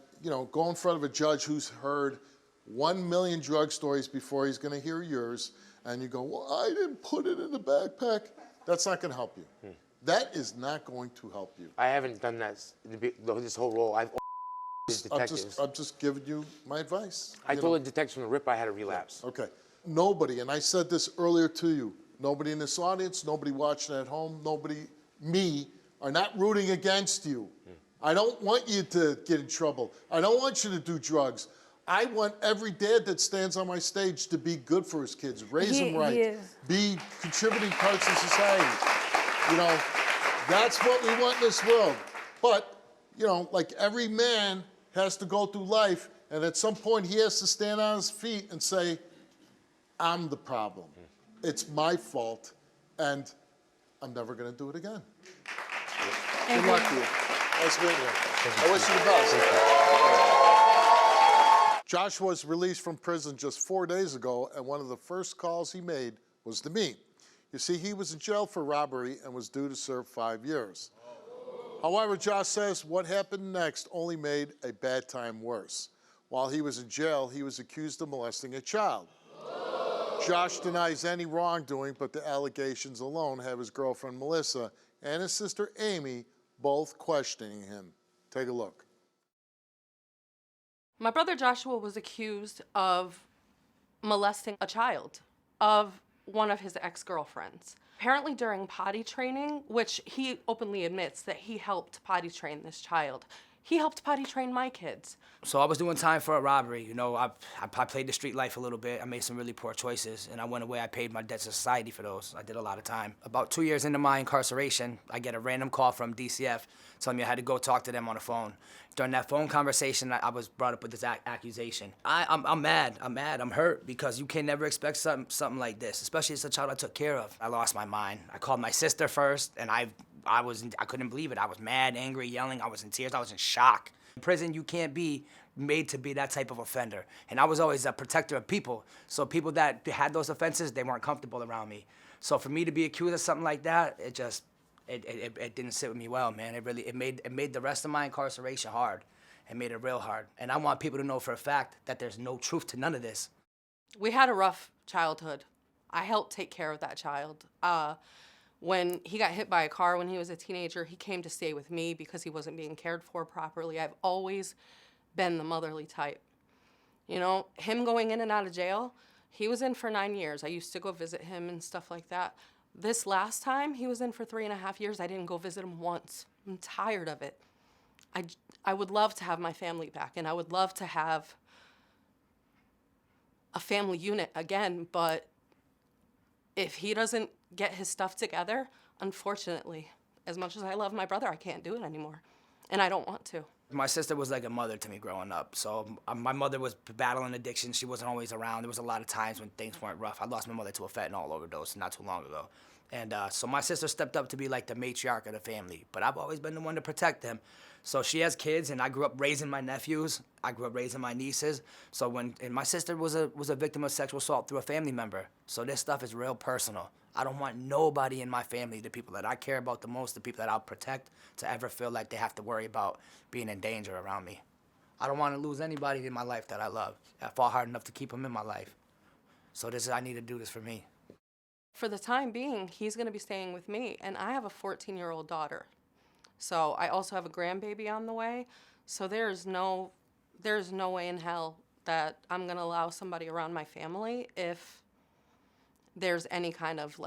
go in front of a judge who's heard 1 million drug stories before he's going to hear yours, and you go, well, I didn't put it in the backpack. That's not going to help you. That is not going to help you. I haven't done that this whole role. I'm just giving you my advice. I told the detectives from the rip I had a relapse. Okay. Nobody, and I said this earlier to you, nobody in this audience, nobody watching at home, me, are not rooting against you. I don't want you to get in trouble. I don't want you to do drugs. I want every dad that stands on my stage to be good for his kids, raise them right, be contributing parts of society. That's what we want in this world. But, like every man has to go through life, and at some point he has to stand on his feet and say, I'm the problem. It's my fault, and I'm never going to do it again. Good luck to you. Nice meeting you. I wish you the best. Josh was released from prison just 4 days ago, and one of the first calls he made was to me. You see, he was in jail for robbery and was due to serve 5 years. However, Josh says what happened next only made a bad time worse. While he was in jail, he was accused of molesting a child. Josh denies any wrongdoing, but the allegations alone have his girlfriend Melissa and his sister Amy both questioning him. Take a look. My brother Joshua was accused of molesting a child of one of his ex-girlfriends. Apparently during potty training, which he openly admits that he helped potty train this child, He helped potty train my kids. So I was doing time for a robbery. You know, I played the street life a little bit. I made some really poor choices, and I went away. I paid my debts to society for those. I did a lot of time. About 2 years into my incarceration, I get a random call from DCF telling me I had to go talk to them on the phone. During that phone conversation, I was brought up with this accusation. I'm mad. I'm hurt because you can never expect something like this, especially as a child I took care of. I lost my mind. I called my sister first, and I couldn't believe it. I was mad, angry, yelling. I was in tears. I was in shock. In prison, you can't be made to be that type of offender. And I was always a protector of people. So people that had those offenses, they weren't comfortable around me. So for me to be accused of something like that, it didn't sit with me well, man. It made the rest of my incarceration hard. It made it real hard. And I want people to know for a fact that there's no truth to none of this. We had a rough childhood. I helped take care of that child. When he got hit by a car when he was a teenager, he came to stay with me because he wasn't being cared for properly. I've always been the motherly type. You know, him going in and out of jail, he was in for 9 years. I used to go visit him and stuff like that. This last time, he was in for 3.5 years. I didn't go visit him once. I'm tired of it. I would love to have my family back, and I would love to have a family unit again, but if he doesn't get his stuff together, unfortunately, as much as I love my brother, I can't do it anymore, and I don't want to. My sister was like a mother to me growing up. So my mother was battling addiction. She wasn't always around. There was a lot of times when things weren't rough. I lost my mother to a fentanyl overdose not too long ago. And so my sister stepped up to be like the matriarch of the family. But I've always been the one to protect them. So she has kids, and I grew up raising my nephews. I grew up raising my nieces. So and my sister was a victim of sexual assault through a family member. So this stuff is real personal. I don't want nobody in my family, the people that I care about the most, the people that I'll protect, to ever feel like they have to worry about being in danger around me. I don't want to lose anybody in my life that I love. I fought hard enough to keep them in my life. So I need to do this for me. For the time being, he's going to be staying with me, and I have a 14-year-old daughter. So I also have a grandbaby on the way. So there's no way in hell that I'm going to allow somebody around my family if there's any kind of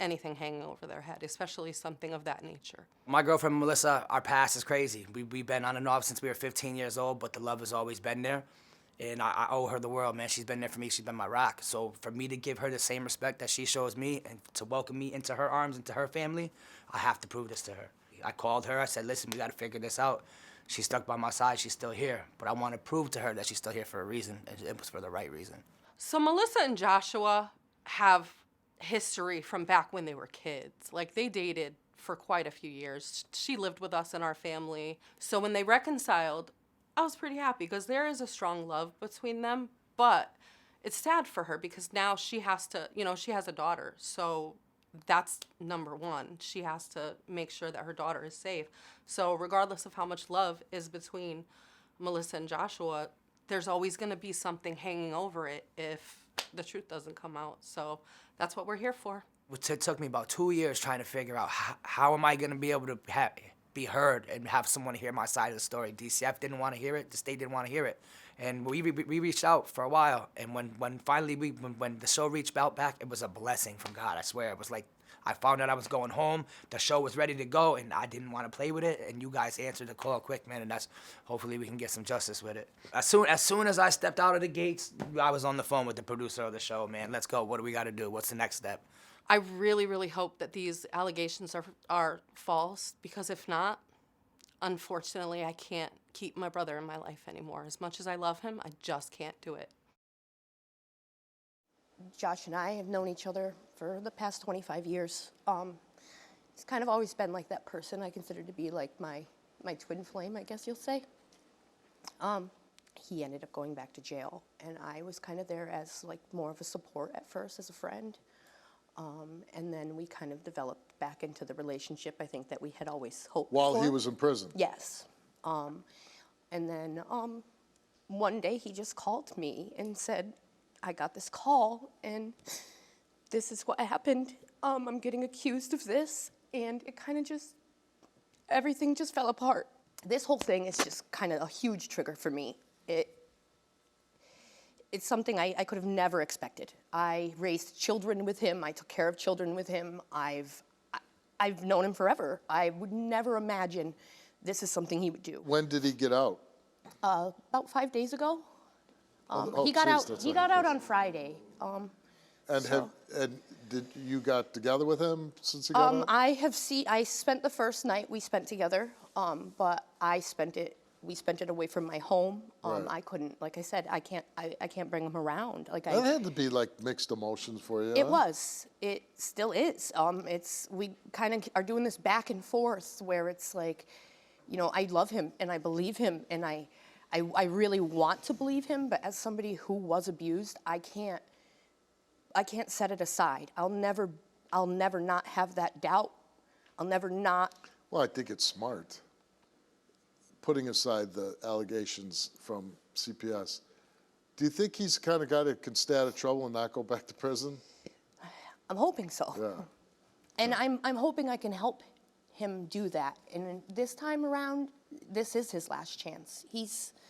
anything hanging over their head, especially something of that nature. My girlfriend, Melissa, our past is crazy. We've been on and off since we were 15 years old, but the love has always been there. And I owe her the world, man. She's been there for me. She's been my rock. So for me to give her the same respect that she shows me and to welcome me into her arms, into her family, I have to prove this to her. I called her. I said, listen, we got to figure this out. She's stuck by my side. She's still here. But I want to prove to her that she's still here for a reason, and it was for the right reason. So Melissa and Joshua have history from back when they were kids. Like, they dated for quite a few years. She lived with us and our family. So when they reconciled, I was pretty happy because there is a strong love between them. But it's sad for her because now she has to, she has a daughter. So that's number one. She has to make sure that her daughter is safe. So regardless of how much love is between Melissa and Joshua, there's always going to be something hanging over it if the truth doesn't come out. So that's what we're here for. It took me about 2 years trying to figure out how am I going to be able to be heard and have someone hear my side of the story. DCF didn't want to hear it. The state didn't want to hear it. And we reached out for a while. And when finally when the show reached out back, it was a blessing from God, I swear. It was like I found out I was going home. The show was ready to go, and I didn't want to play with it. And you guys answered the call quick, man. And hopefully we can get some justice with it. As soon as I stepped out of the gates, I was on the phone with the producer of the show, man. Let's go. What do we got to do? What's the next step? I really, really hope that these allegations are false, because if not, unfortunately, I can't keep my brother in my life anymore. As much as I love him, I just can't do it. Josh and I have known each other for the past 25 years. He's kind of always been like that person I consider to be like my twin flame, I guess you'll say. He ended up going back to jail, and I was kind of there as like more of a support at first, as a friend. And then we kind of developed back into the relationship I think that we had always hoped for. While he was in prison? Yes. And then one day he just called me and said, I got this call, and this is what happened. I'm getting accused of this, and it kind of everything just fell apart. This whole thing is just kind of a huge trigger for me. It's something I could have never expected. I raised children with him. I took care of children with him. I've known him forever. I would never imagine this is something he would do. When did he get out? About 5 days ago. Oh, He got geez, out. that's He not got good. out on Friday. And did you got together with him since he got out? I spent the first night we spent together, but we spent it away from my home. Right. I couldn't, like I said, I can't bring him around. Like That had to be like mixed emotions for you. it huh? was. It still is. We kind of are doing this back and forth where it's like, you know, I love him and I believe him and I really want to believe him, but as somebody who was abused, I can't set it aside. I'll never not have that doubt. I'll never not. Well, I think it's smart. Putting aside the allegations from CPS, do you think he's the kind of guy that can stay out of trouble and not go back to prison? I'm hoping so. Yeah. And I'm hoping I can help him do that. And this time around, this is his last chance.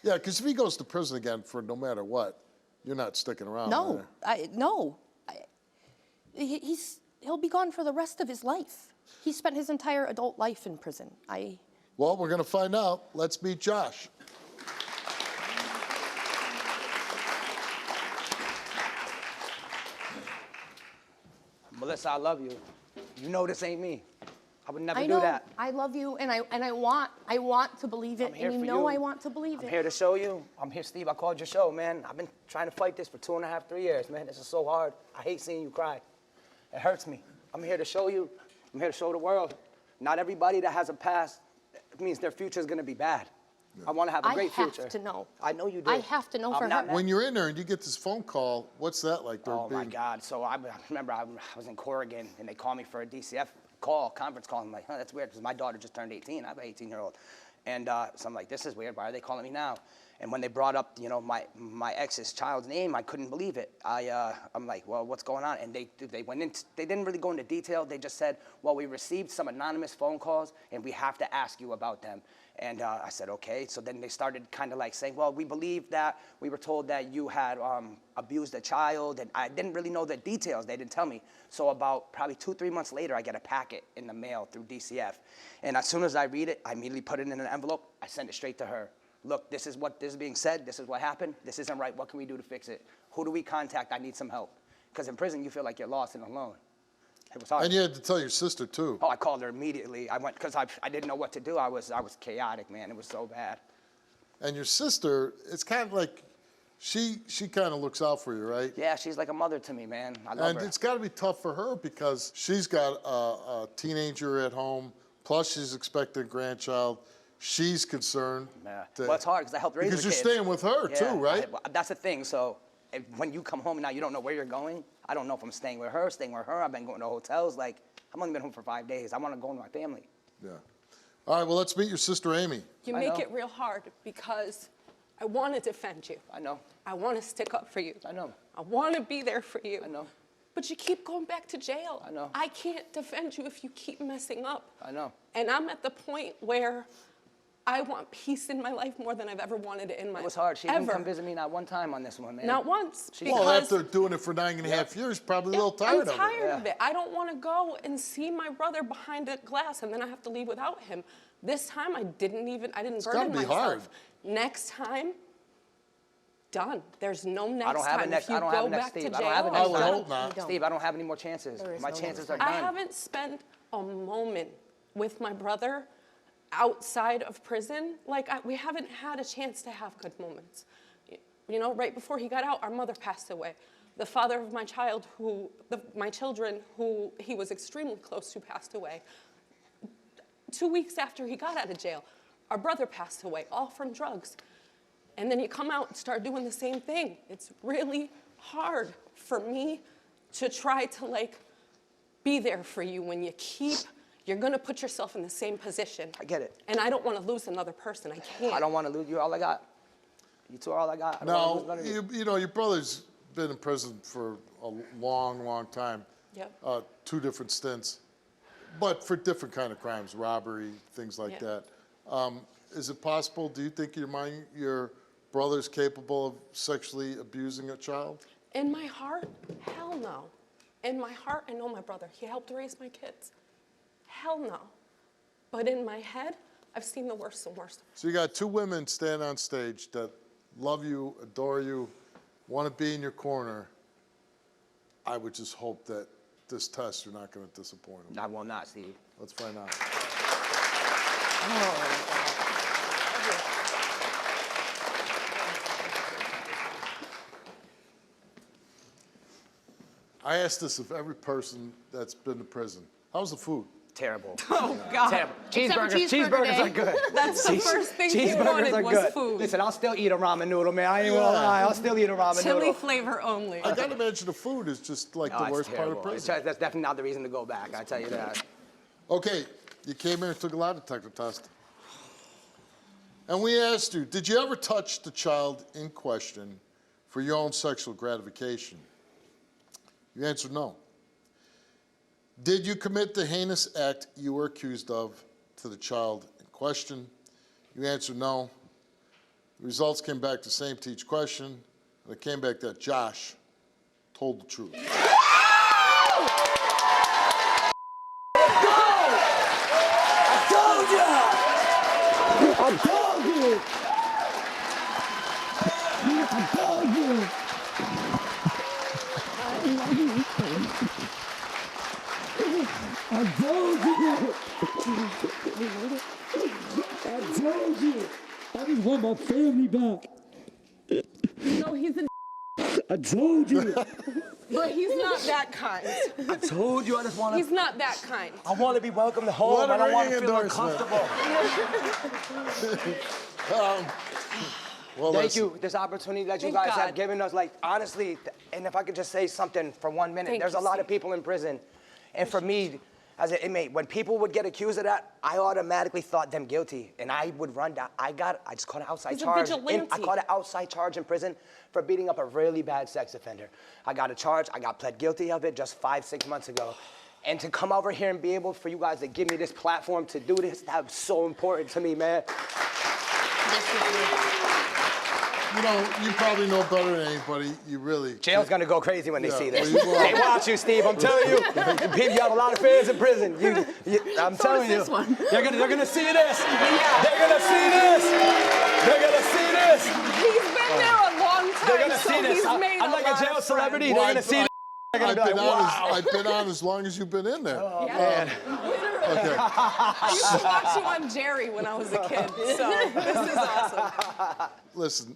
Yeah, because if he goes to prison again for no matter what, you're not sticking around. No, there. he'll be gone for the rest of his life. He spent his entire adult life in prison. Well, we're going to find out. Let's meet Josh. Melissa, I love you. You know this ain't me. I would never I do know. that. I love you, and I want to believe it, I'm here and you for know you. I want to believe I'm it. here to show you. I'm here, Steve. I called your show, man. I've been trying to fight this for 2.5, 3 years, man. This is so hard. I hate seeing you cry. It hurts me. I'm here to show you. I'm here to show the world. Not everybody that has a past means their future is going to be bad. I want to have a great future. I have to know. I know you do. I have to know for her. When you're in there and you get this phone call, what's that like? Oh my God! So I remember I was in Corrigan and they called me for a DCF conference call. I'm like, oh, that's weird because my daughter just turned 18. I have an 18-year-old, and so I'm like, this is weird. Why are they calling me now? And when they brought up, you know, my ex's child's name, I couldn't believe it. I'm like, well, what's going on? And they went into, they didn't really go into detail. They just said, well, we received some anonymous phone calls and we have to ask you about them. And I said, okay. So then they started kind of like saying, well, we believe that we were told that you had abused a child. And I didn't really know the details. They didn't tell me. So about probably 2-3 months later, I get a packet in the mail through DCF. And as soon as I read it, I immediately put it in an envelope. I send it straight to her. Look, this is being said. This is what happened. This isn't right. What can we do to fix it? Who do we contact? I need some help. Because in prison, you feel like you're lost and alone. It was hard. And you had to tell your sister, too. Oh, I called her immediately. I went, because I didn't know what to do. I was chaotic, man. It was so bad. And your sister, it's kind of like, she kind of looks out for you, right? Yeah, she's like a mother to me, man. I love And her. it's got to be tough for her because she's got a teenager at home, plus she's expecting a grandchild. She's concerned. Yeah. Well, it's hard because I helped raise because her you're kids. staying with her, too, right? That's the thing. So when you come home now, you don't know where you're going. I don't know if I'm staying with her, I've been going to hotels. Like, I've only been home for 5 days. I want to go with my family. Yeah. All right, well, let's meet your sister, Amy. You make it real hard because I want to defend you. I know. I want to stick up for you. I know. I want to be there for you. I know. But you keep going back to jail. I know. I can't defend you if you keep messing up. I know. And I'm at the point where I want peace in my life more than I've ever wanted it in my life. It was hard. She didn't come visit me not one time on this one, man. Not once. Well, after doing it for 9.5 years, probably a little tired I'm tired of it. of it. I don't want to go and see my brother behind a glass and then I have to leave without him. This time I didn't It's burden gotta be myself. hard. Next time, done. There's no next I don't have time. a next. If you I don't have go a next, back to Steve. jail, I don't have a next. I would hope not. Steve, I don't have any more chances. My chances are done. I haven't spent a moment with my brother outside of prison. Like, we haven't had a chance to have good moments. You know, right before he got out, our mother passed away. The father of my child, my children, who he was extremely close to, passed away. 2 weeks after he got out of jail, our brother passed away, all from drugs. And then you come out and start doing the same thing. It's really hard for me to try to, like, be there for you when you're gonna put yourself in the same position. I get it. And I don't wanna lose another person, I can't. I don't want to lose you. All I got. You two are all I got. I don't wanna lose none of you. you know, your brother's been in prison for a long, long time. Yep. 2 different stints, but for different kind of crimes, robbery, things like that. Is it possible, do you think your brother's capable of sexually abusing a child? In my heart, hell no. In my heart, I know my brother. He helped raise my kids. Hell no. But in my head, I've seen the worst and worst. So you got two women stand on stage that love you, adore you, want to be in your corner. I would just hope that this test you're not going to disappoint them. I will not, Steve. Let's find out. I asked this of every person that's been to prison. How's the food? Terrible. Oh, God. Terrible. Except for Cheeseburgers are good. That's the first thing he Cheeseburgers wanted are was good. food. Listen, I'll still eat a ramen noodle, man. I ain't gonna lie. I'll still eat a ramen Chili noodle. flavor only. I gotta imagine the food is just like the it's worst part of terrible. prison. That's definitely not the reason to go back, I tell you that. Okay, you came here and took a lie detector test. And we asked you, did you ever touch the child in question for your own sexual gratification? You answered no. Did you commit the heinous act you were accused of to the child in question? You answered no. The results came back the same to each question, and it came back that Josh told the truth. I told you! I told you! I told you! I told you! I just want my family back. No, he's a I told you! but he's not that kind. I told you I just want to... He's not that kind. I want to be welcomed home. What a I don't want to ringing feel endorsement. uncomfortable. Well, Thank listen. you. This opportunity that you Thank guys God. have given us, like, honestly, and if I could just say something for 1 minute, Thank there's you, a lot of Steve. people in prison. And for me, as an inmate, when people would get accused of that, I automatically thought them guilty. And I would run down. I just caught an outside He's a charge. vigilante. I caught an outside charge in prison for beating up a really bad sex offender. I got a charge. I got pled guilty of it just 5-6 months ago. And to come over here and be able for you guys to give me this platform to do this, that's so important to me, man. You know, you probably know better than anybody. You really... Jail's gonna go crazy when they see this. well, you are. They watch you, Steve. I'm telling you. You have a lot of fans in prison. I'm telling you. this one. They're gonna see this. They're gonna see this. They're gonna see this. He's been there a long time, They're gonna so see this. he's made I'm a like a lot jail of celebrity. friends. They're gonna see this. They're gonna be like, wow. I've been on as long as you've been in there. Oh, man. Okay. I used to watch you on Jerry when I was a kid, so this is awesome. Listen,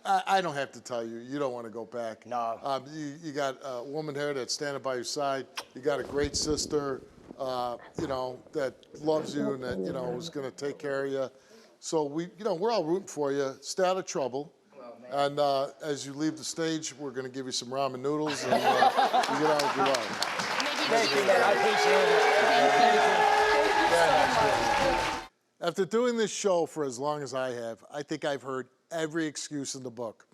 I don't have to tell you, you don't want to go back. No. You got a woman here that's standing by your side. You got a great sister, you know, that loves you and that, you know, is going to take care of you. So we're all rooting for you. Stay out of trouble. And as you leave the stage, we're going to give you some ramen noodles and you get out with your life. Thank you, man. I appreciate it. After doing this show for as long as I have, I think I've heard every excuse in the book.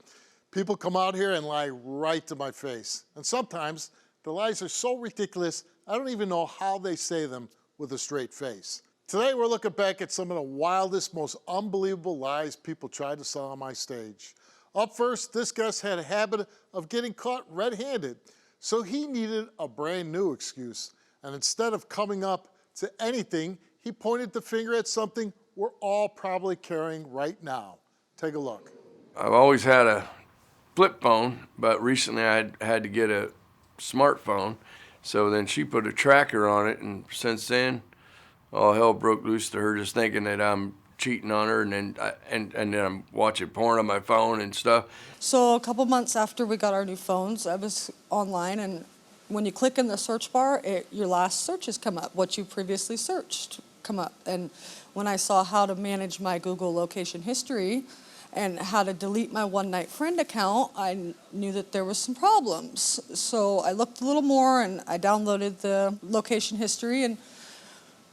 People come out here and lie right to my face. And sometimes the lies are so ridiculous, I don't even know how they say them with a straight face. Today, we're looking back at some of the wildest, most unbelievable lies people tried to sell on my stage. Up first, this guest had a habit of getting caught red-handed, so he needed a brand new excuse. And instead of coming up to anything, he pointed the finger at something we're all probably carrying right now. Take a look. I've always had a flip phone, but recently I had to get a smartphone. So then she put a tracker on it, and since then, all hell broke loose to her just thinking that I'm cheating on her, and then I'm watching porn on my phone and stuff. So a couple months after we got our new phones, I was online, and when you click in the search bar, your last searches come up, what you previously searched come up. And when I saw how to manage my Google location history and how to delete my one-night friend account, I knew that there was some problems. So I looked a little more, and I downloaded the location history, and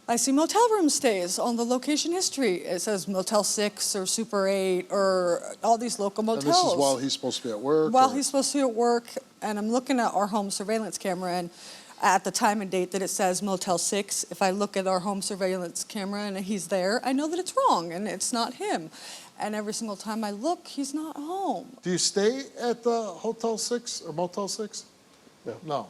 I see motel room stays on the location history. It says Motel 6 or Super 8 or all these local motels. And this is while he's supposed to be at work? While he's supposed to be at work, and I'm looking at our home surveillance camera, and at the time and date that it says Motel 6, if I look at our home surveillance camera and he's there, I know that it's wrong and it's not him. And every single time I look, he's not home. Do you stay at the Hotel 6 or Motel 6? No.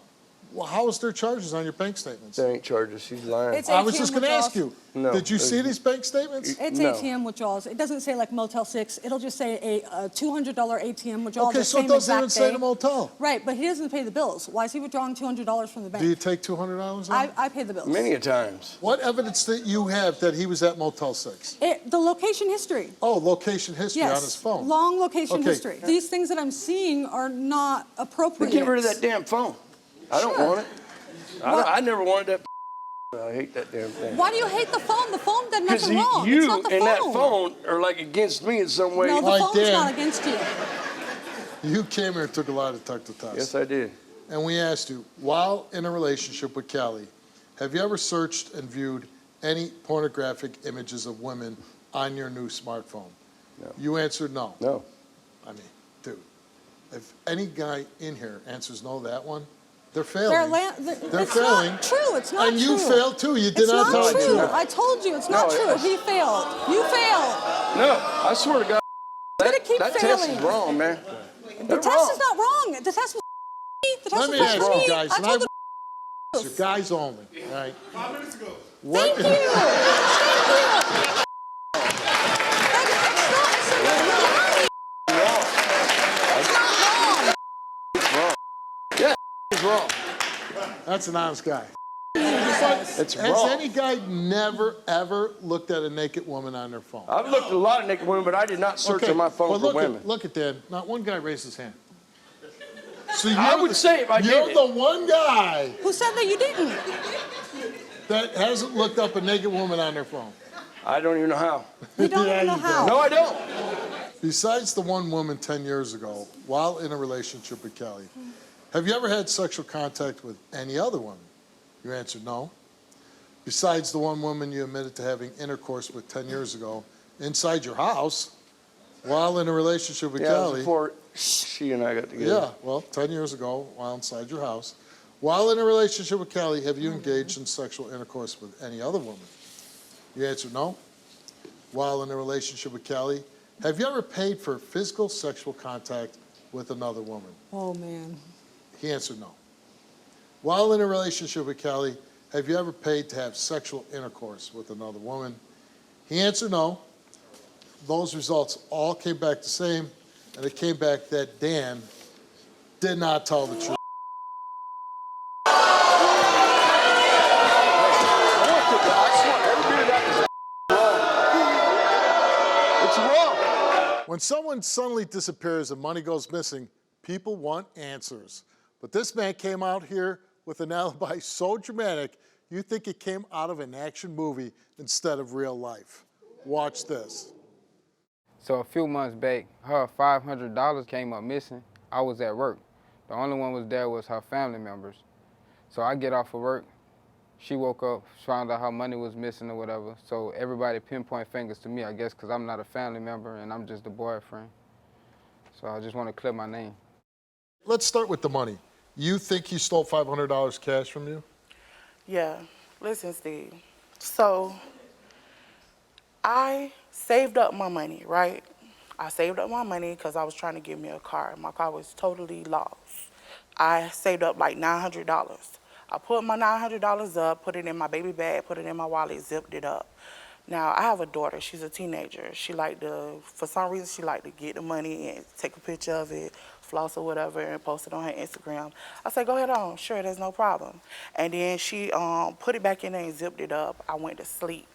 Well, how is there charges on your bank statements? There ain't charges. She's lying. It's I was ATM just going to ask withdrawals. you. No, Did you see there's- these bank statements? It's No. ATM withdrawals. It doesn't say like Motel 6. It'll just say a $200 ATM withdrawal. Okay, the so it same doesn't exact even say day. the motel. Right, but he doesn't pay the bills. Why is he withdrawing $200 from the bank? Do you take $200 out? I pay the bills. Many a times. What evidence that you have that he was at Motel 6? The location history. Oh, location history Yes. on his phone. Long location Okay. history. These things that I'm seeing are not appropriate. Get rid of that damn phone. I don't Sure. want it. I never wanted that. I hate that damn thing. Why do you hate the phone? The phone did Because nothing wrong. It's you not the and phone. that phone are like against me in some way. No, the All right, phone's Dan. not against you. You came here and took a lie detector test. Yes, I did. And we asked you, while in a relationship with Kelly, have you ever searched and viewed any pornographic images of women on your new smartphone? No. You answered no. No. I mean, dude, if any guy in here answers no to that one, they're failing. They're it's failing. not true. It's not And true. you failed too. You did It's not tell not the true. truth. I told you it's not No, true. it's- He failed. You failed. No, I swear to God, gonna keep that test is failing. wrong, man. The They're test wrong. is not wrong. The test was the test Let was me ask for you me. guys, I and told I the guys only, all right? 5 minutes ago. What? Thank you. Thank you. It's wrong. That's an honest guy. It's Has wrong. any guy never, ever looked at a naked woman on their phone? I've looked at a lot of naked women, but I did not search on my phone well, for look women. Look at that. Not one guy raised his hand. So I would say if I did You're it. the one guy Who said that you didn't? that hasn't looked up a naked woman on their phone. I don't even know how. You don't Yeah, even know you how. No, I don't. Besides the one woman 10 years ago, while in a relationship with Kelly, have you ever had sexual contact with any other woman? You answered no. Besides the one woman you admitted to having intercourse with 10 years ago, inside your house, while in a relationship with Yeah, it was Kelly. before she and I got together. Yeah, well, 10 years ago, while inside your house. While in a relationship with Kelly, have you engaged in sexual intercourse with any other woman? You answered no. While in a relationship with Kelly, have you ever paid for physical sexual contact with another woman? Oh man. He answered no. While in a relationship with Kelly, have you ever paid to have sexual intercourse with another woman? He answered no. Those results all came back the same, and it came back that Dan did not tell the truth. It's wrong. When someone suddenly disappears and money goes missing, people want answers. But this man came out here with an alibi so dramatic, you think it came out of an action movie instead of real life. Watch this. So a few months back, her $500 came up missing. I was at work. The only one was there was her family members. So I get off of work. She woke up, found out her money was missing or whatever. So everybody pinpoint fingers to me, I guess, because I'm not a family member and I'm just the boyfriend. So I just want to clear my name. Let's start with the money. You think he stole $500 cash from you? Yeah. Listen, Steve. So I saved up my money, right? I saved up my money because I was trying to get me a car. My car was totally lost. I saved up like $900. I put my $900 up, put it in my baby bag, put it in my wallet, zipped it up. Now, I have a daughter. She's a teenager. She like to, for some reason, she like to get the money and take a picture of it, floss or whatever, and post it on her Instagram. I said, go ahead on. Sure, there's no problem. And then she put it back in there and zipped it up. I went to sleep.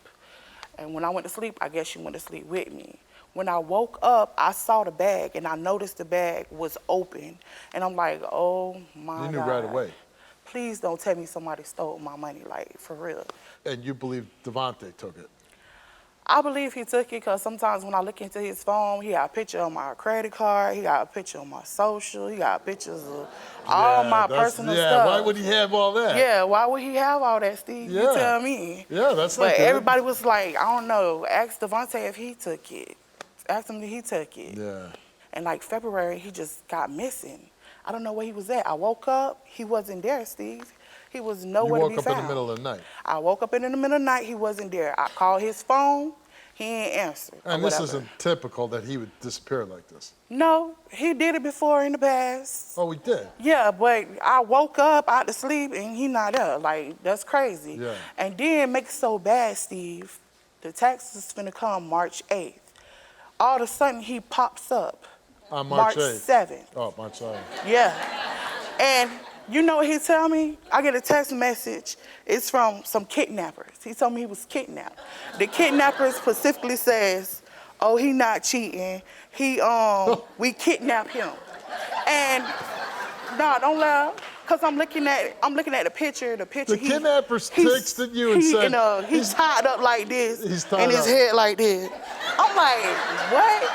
And when I went to sleep, I guess she went to sleep with me. When I woke up, I saw the bag, and I noticed the bag was open. And I'm like, oh, my God. You knew right away. Please don't tell me somebody stole my money, like, for real. And you believe Devontae took it? I believe he took it because sometimes when I look into his phone, he got a picture of my credit card, he got a picture of my social, he got pictures of all my personal stuff. Why would he have all that? Yeah, why would he have all that, Steve? You Yeah. tell me. Yeah, that's not But good. everybody was like, I don't know, ask Devontae if he took it. Ask him if he took it. Yeah. And like February, he just got missing. I don't know where he was at. I woke up, he wasn't there, Steve. He was nowhere to be found. You woke up in the middle of the night. I woke up in the middle of the night, he wasn't there. I called his phone, He ain't answered. or And this whatever. isn't typical that he would disappear like this. No, he did it before in the past. Oh, he did? Yeah, but I woke up out to sleep and he not up. Like, that's crazy. Yeah. And then make it so bad, Steve, the tax is finna come March 8th. All of a sudden, he pops up. On March 8th. 7th. Oh, March 7th. Yeah. And you know what he tell me? I get a text message. It's from some kidnappers. He told me he was kidnapped. The kidnappers specifically says, oh, he not cheating. We kidnapped him. And no, don't laugh. Cause I'm looking at the picture. The kidnappers texted you and said he's tied up like this, He's tied and his up. head like this. I'm like, what?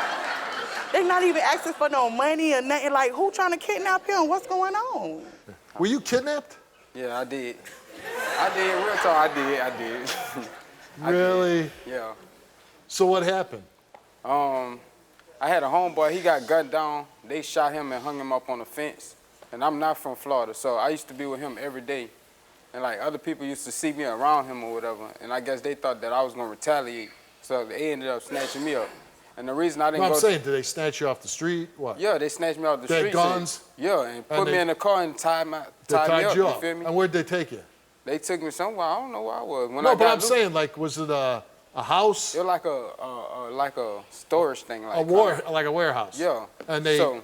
They not even asking for no money or nothing. Like, who trying to kidnap him? What's going on? Were you kidnapped? Yeah, I did. Real talk, I did. Really? Yeah. So what happened? I had a homeboy, he got gunned down. They shot him and hung him up on a fence. And I'm not from Florida, so I used to be with him every day. And like other people used to see me around him or whatever, and I guess they thought that I was gonna retaliate. So they ended up snatching me up. And the reason I didn't No, go I'm saying, did they snatch you off the street? What? Yeah, they snatched me off the They had streets. guns? And put me in the car and tied me They up, tied you you up. feel me? And where'd they take you? They took me somewhere, I don't know where I was. When No, I but got I'm loose, saying, like, was it a house? it was like a storage thing. Like Like a warehouse? Yeah. And they, So-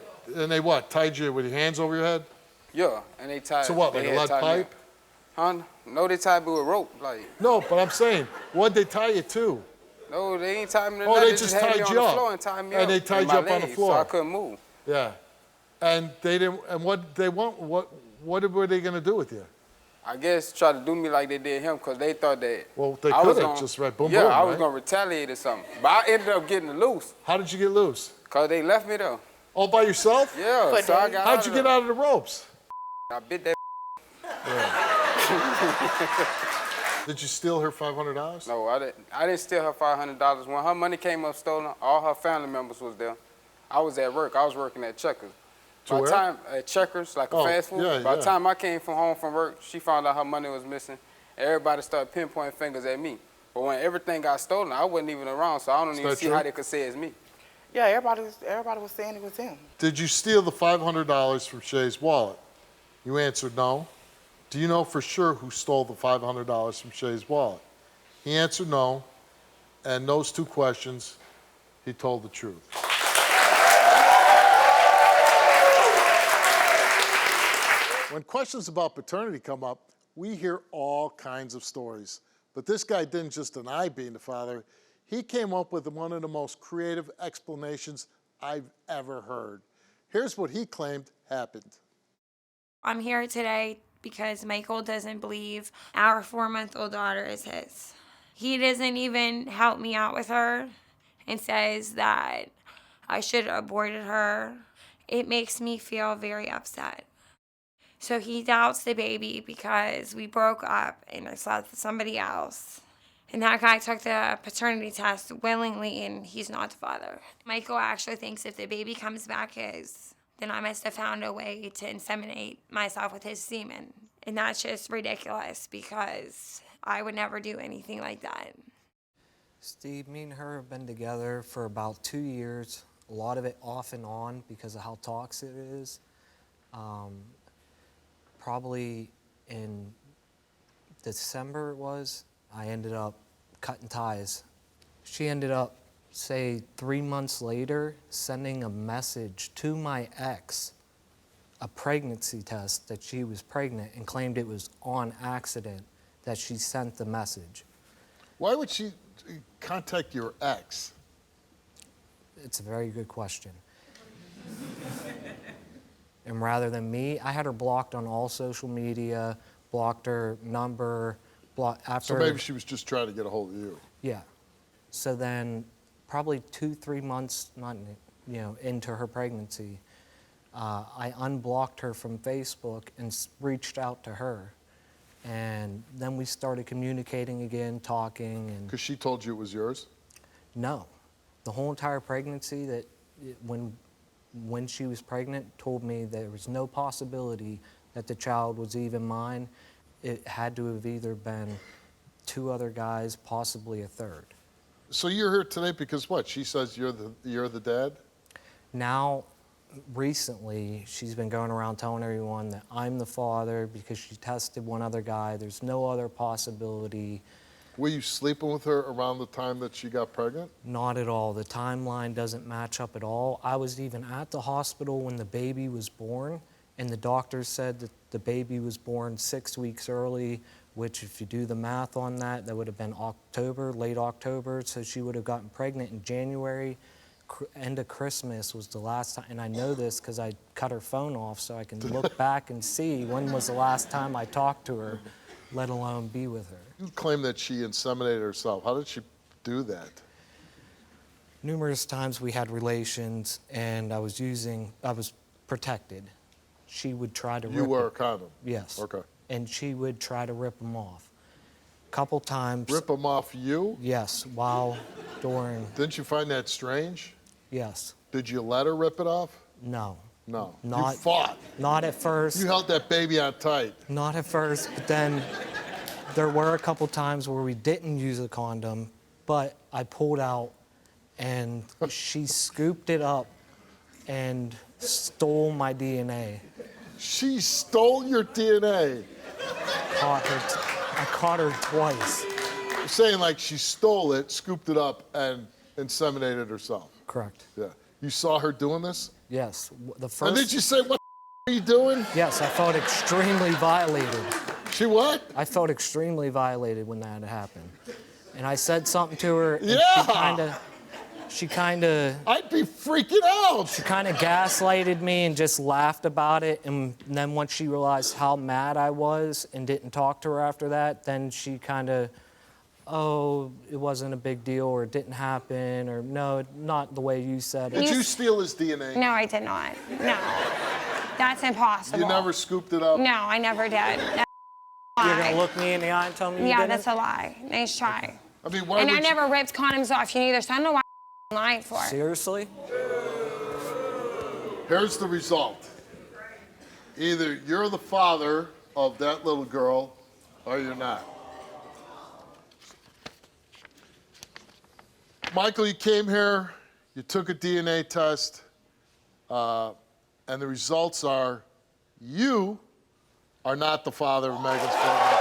what, tied you with your hands over your head? Yeah, and they tied. So what, like they a had lead tied me pipe? up. Huh? No, they tied me with rope. Like, No, but I'm saying, what'd they tie you to? no, they ain't tied me to Oh, nothing. they just had me tied on you the up. floor and tied me And up. they tied in my you up on the legs, floor. So I couldn't move. Yeah. And they didn't, and what they want, what were they gonna do with you? I guess try to do me like they did him because they thought that. Well, they I was could have gonna- just right, boom, yeah, boom, I was right? gonna retaliate or something. But I ended up getting loose. How did you get loose? Cause they left me there. All by yourself? Yeah, so I got How'd you get out of the ropes? I bit that. Did you steal her $500? No, I didn't steal her $500. When her money came up stolen, all her family members was there. I was at work. I was working at Checkers. To By where? the time at Checkers, like a Oh, fast food. yeah, By yeah. the time I came from home from work, she found out her money was missing. Everybody started pinpointing fingers at me. But when everything got stolen, I wasn't even around, so I don't Is even that see true? how they could say it's me. Yeah, everybody was saying it was him. Did you steal the $500 from Shay's wallet? You answered no. Do you know for sure who stole the $500 from Shay's wallet? He answered no, and those two questions, he told the truth. When questions about paternity come up, we hear all kinds of stories. But this guy didn't just deny being the father. He came up with one of the most creative explanations I've ever heard. Here's what he claimed happened. I'm here today because Michael doesn't believe our 4-month-old daughter is his. He doesn't even help me out with her and says that I should have aborted her. It makes me feel very upset. So he doubts the baby because we broke up and I slept with somebody else. And that guy took the paternity test willingly and he's not the father. Michael actually thinks if the baby comes back his, then I must have found a way to inseminate myself with his semen. And that's just ridiculous because I would never do anything like that. Steve, me and her have been together for about 2 years, a lot of it off and on because of how toxic it is. Probably in December it was, I ended up cutting ties. She ended up, say 3 months later, sending a message to my ex, a pregnancy test that she was pregnant, and claimed it was on accident that she sent the message. Why would she contact your ex? It's a very good question. And rather than me, I had her blocked on all social media, blocked her number, after. So maybe she was just trying to get a hold of you. Yeah. So then, probably 2-3 months, into her pregnancy, I unblocked her from Facebook and reached out to her, and then we started communicating again, talking, and. Because she told you it was yours? No, the whole entire pregnancy when she was pregnant, told me there was no possibility that the child was even mine. It had to have either been 2 other guys, possibly a third. So you're here today because what? She says you're the dad? Now, recently, she's been going around telling everyone that I'm the father because she tested one other guy. There's no other possibility. Were you sleeping with her around the time that she got pregnant? Not at all. The timeline doesn't match up at all. I was even at the hospital when the baby was born, and the doctor said that the baby was born 6 weeks early, which if you do the math on that, that would have been October, late October, so she would have gotten pregnant in January. End of Christmas was the last time, and I know this because I cut her phone off so I can look back and see when was the last time I talked to her, let alone be with her. You claim that she inseminated herself. How did she do that? Numerous times we had relations, and I was protected. She would try to You wear a condom? Yes. Okay. And she would try to rip them off. Couple times. Rip them off you? Yes, during. Didn't you find that strange? Yes. Did you let her rip it off? No. No. Not, you fought. Not at first. You held that baby on tight. Not at first, but then there were a couple times where we didn't use a condom, but I pulled out and she scooped it up and stole my DNA. She stole your DNA? I caught her twice. You're saying like she stole it, scooped it up, and inseminated herself? Correct. Yeah. You saw her doing this? Yes. The first. And did you say, what are you doing? Yes, I felt extremely violated. She what? I felt extremely violated when that happened. And I said something to her, and yeah. she kind of... I'd be freaking out. She kind of gaslighted me and just laughed about it. And then once she realized how mad I was and didn't talk to her after that, then she kind of, oh, it wasn't a big deal, or it didn't happen, or no, not the way you said it. Did you steal his DNA? No, I did not. No. That's impossible. You never scooped it up? No, I never did. You're going to look me in the eye and tell me you Yeah, didn't? that's a lie. Nice try. I mean, why and would I never ripped condoms off you either, so I don't know why I'm lying for. Seriously? Here's the result. Either you're the father of that little girl or you're not. Michael, you came here, you took a DNA test, and the results are you are not the father of Megan's 4-month-old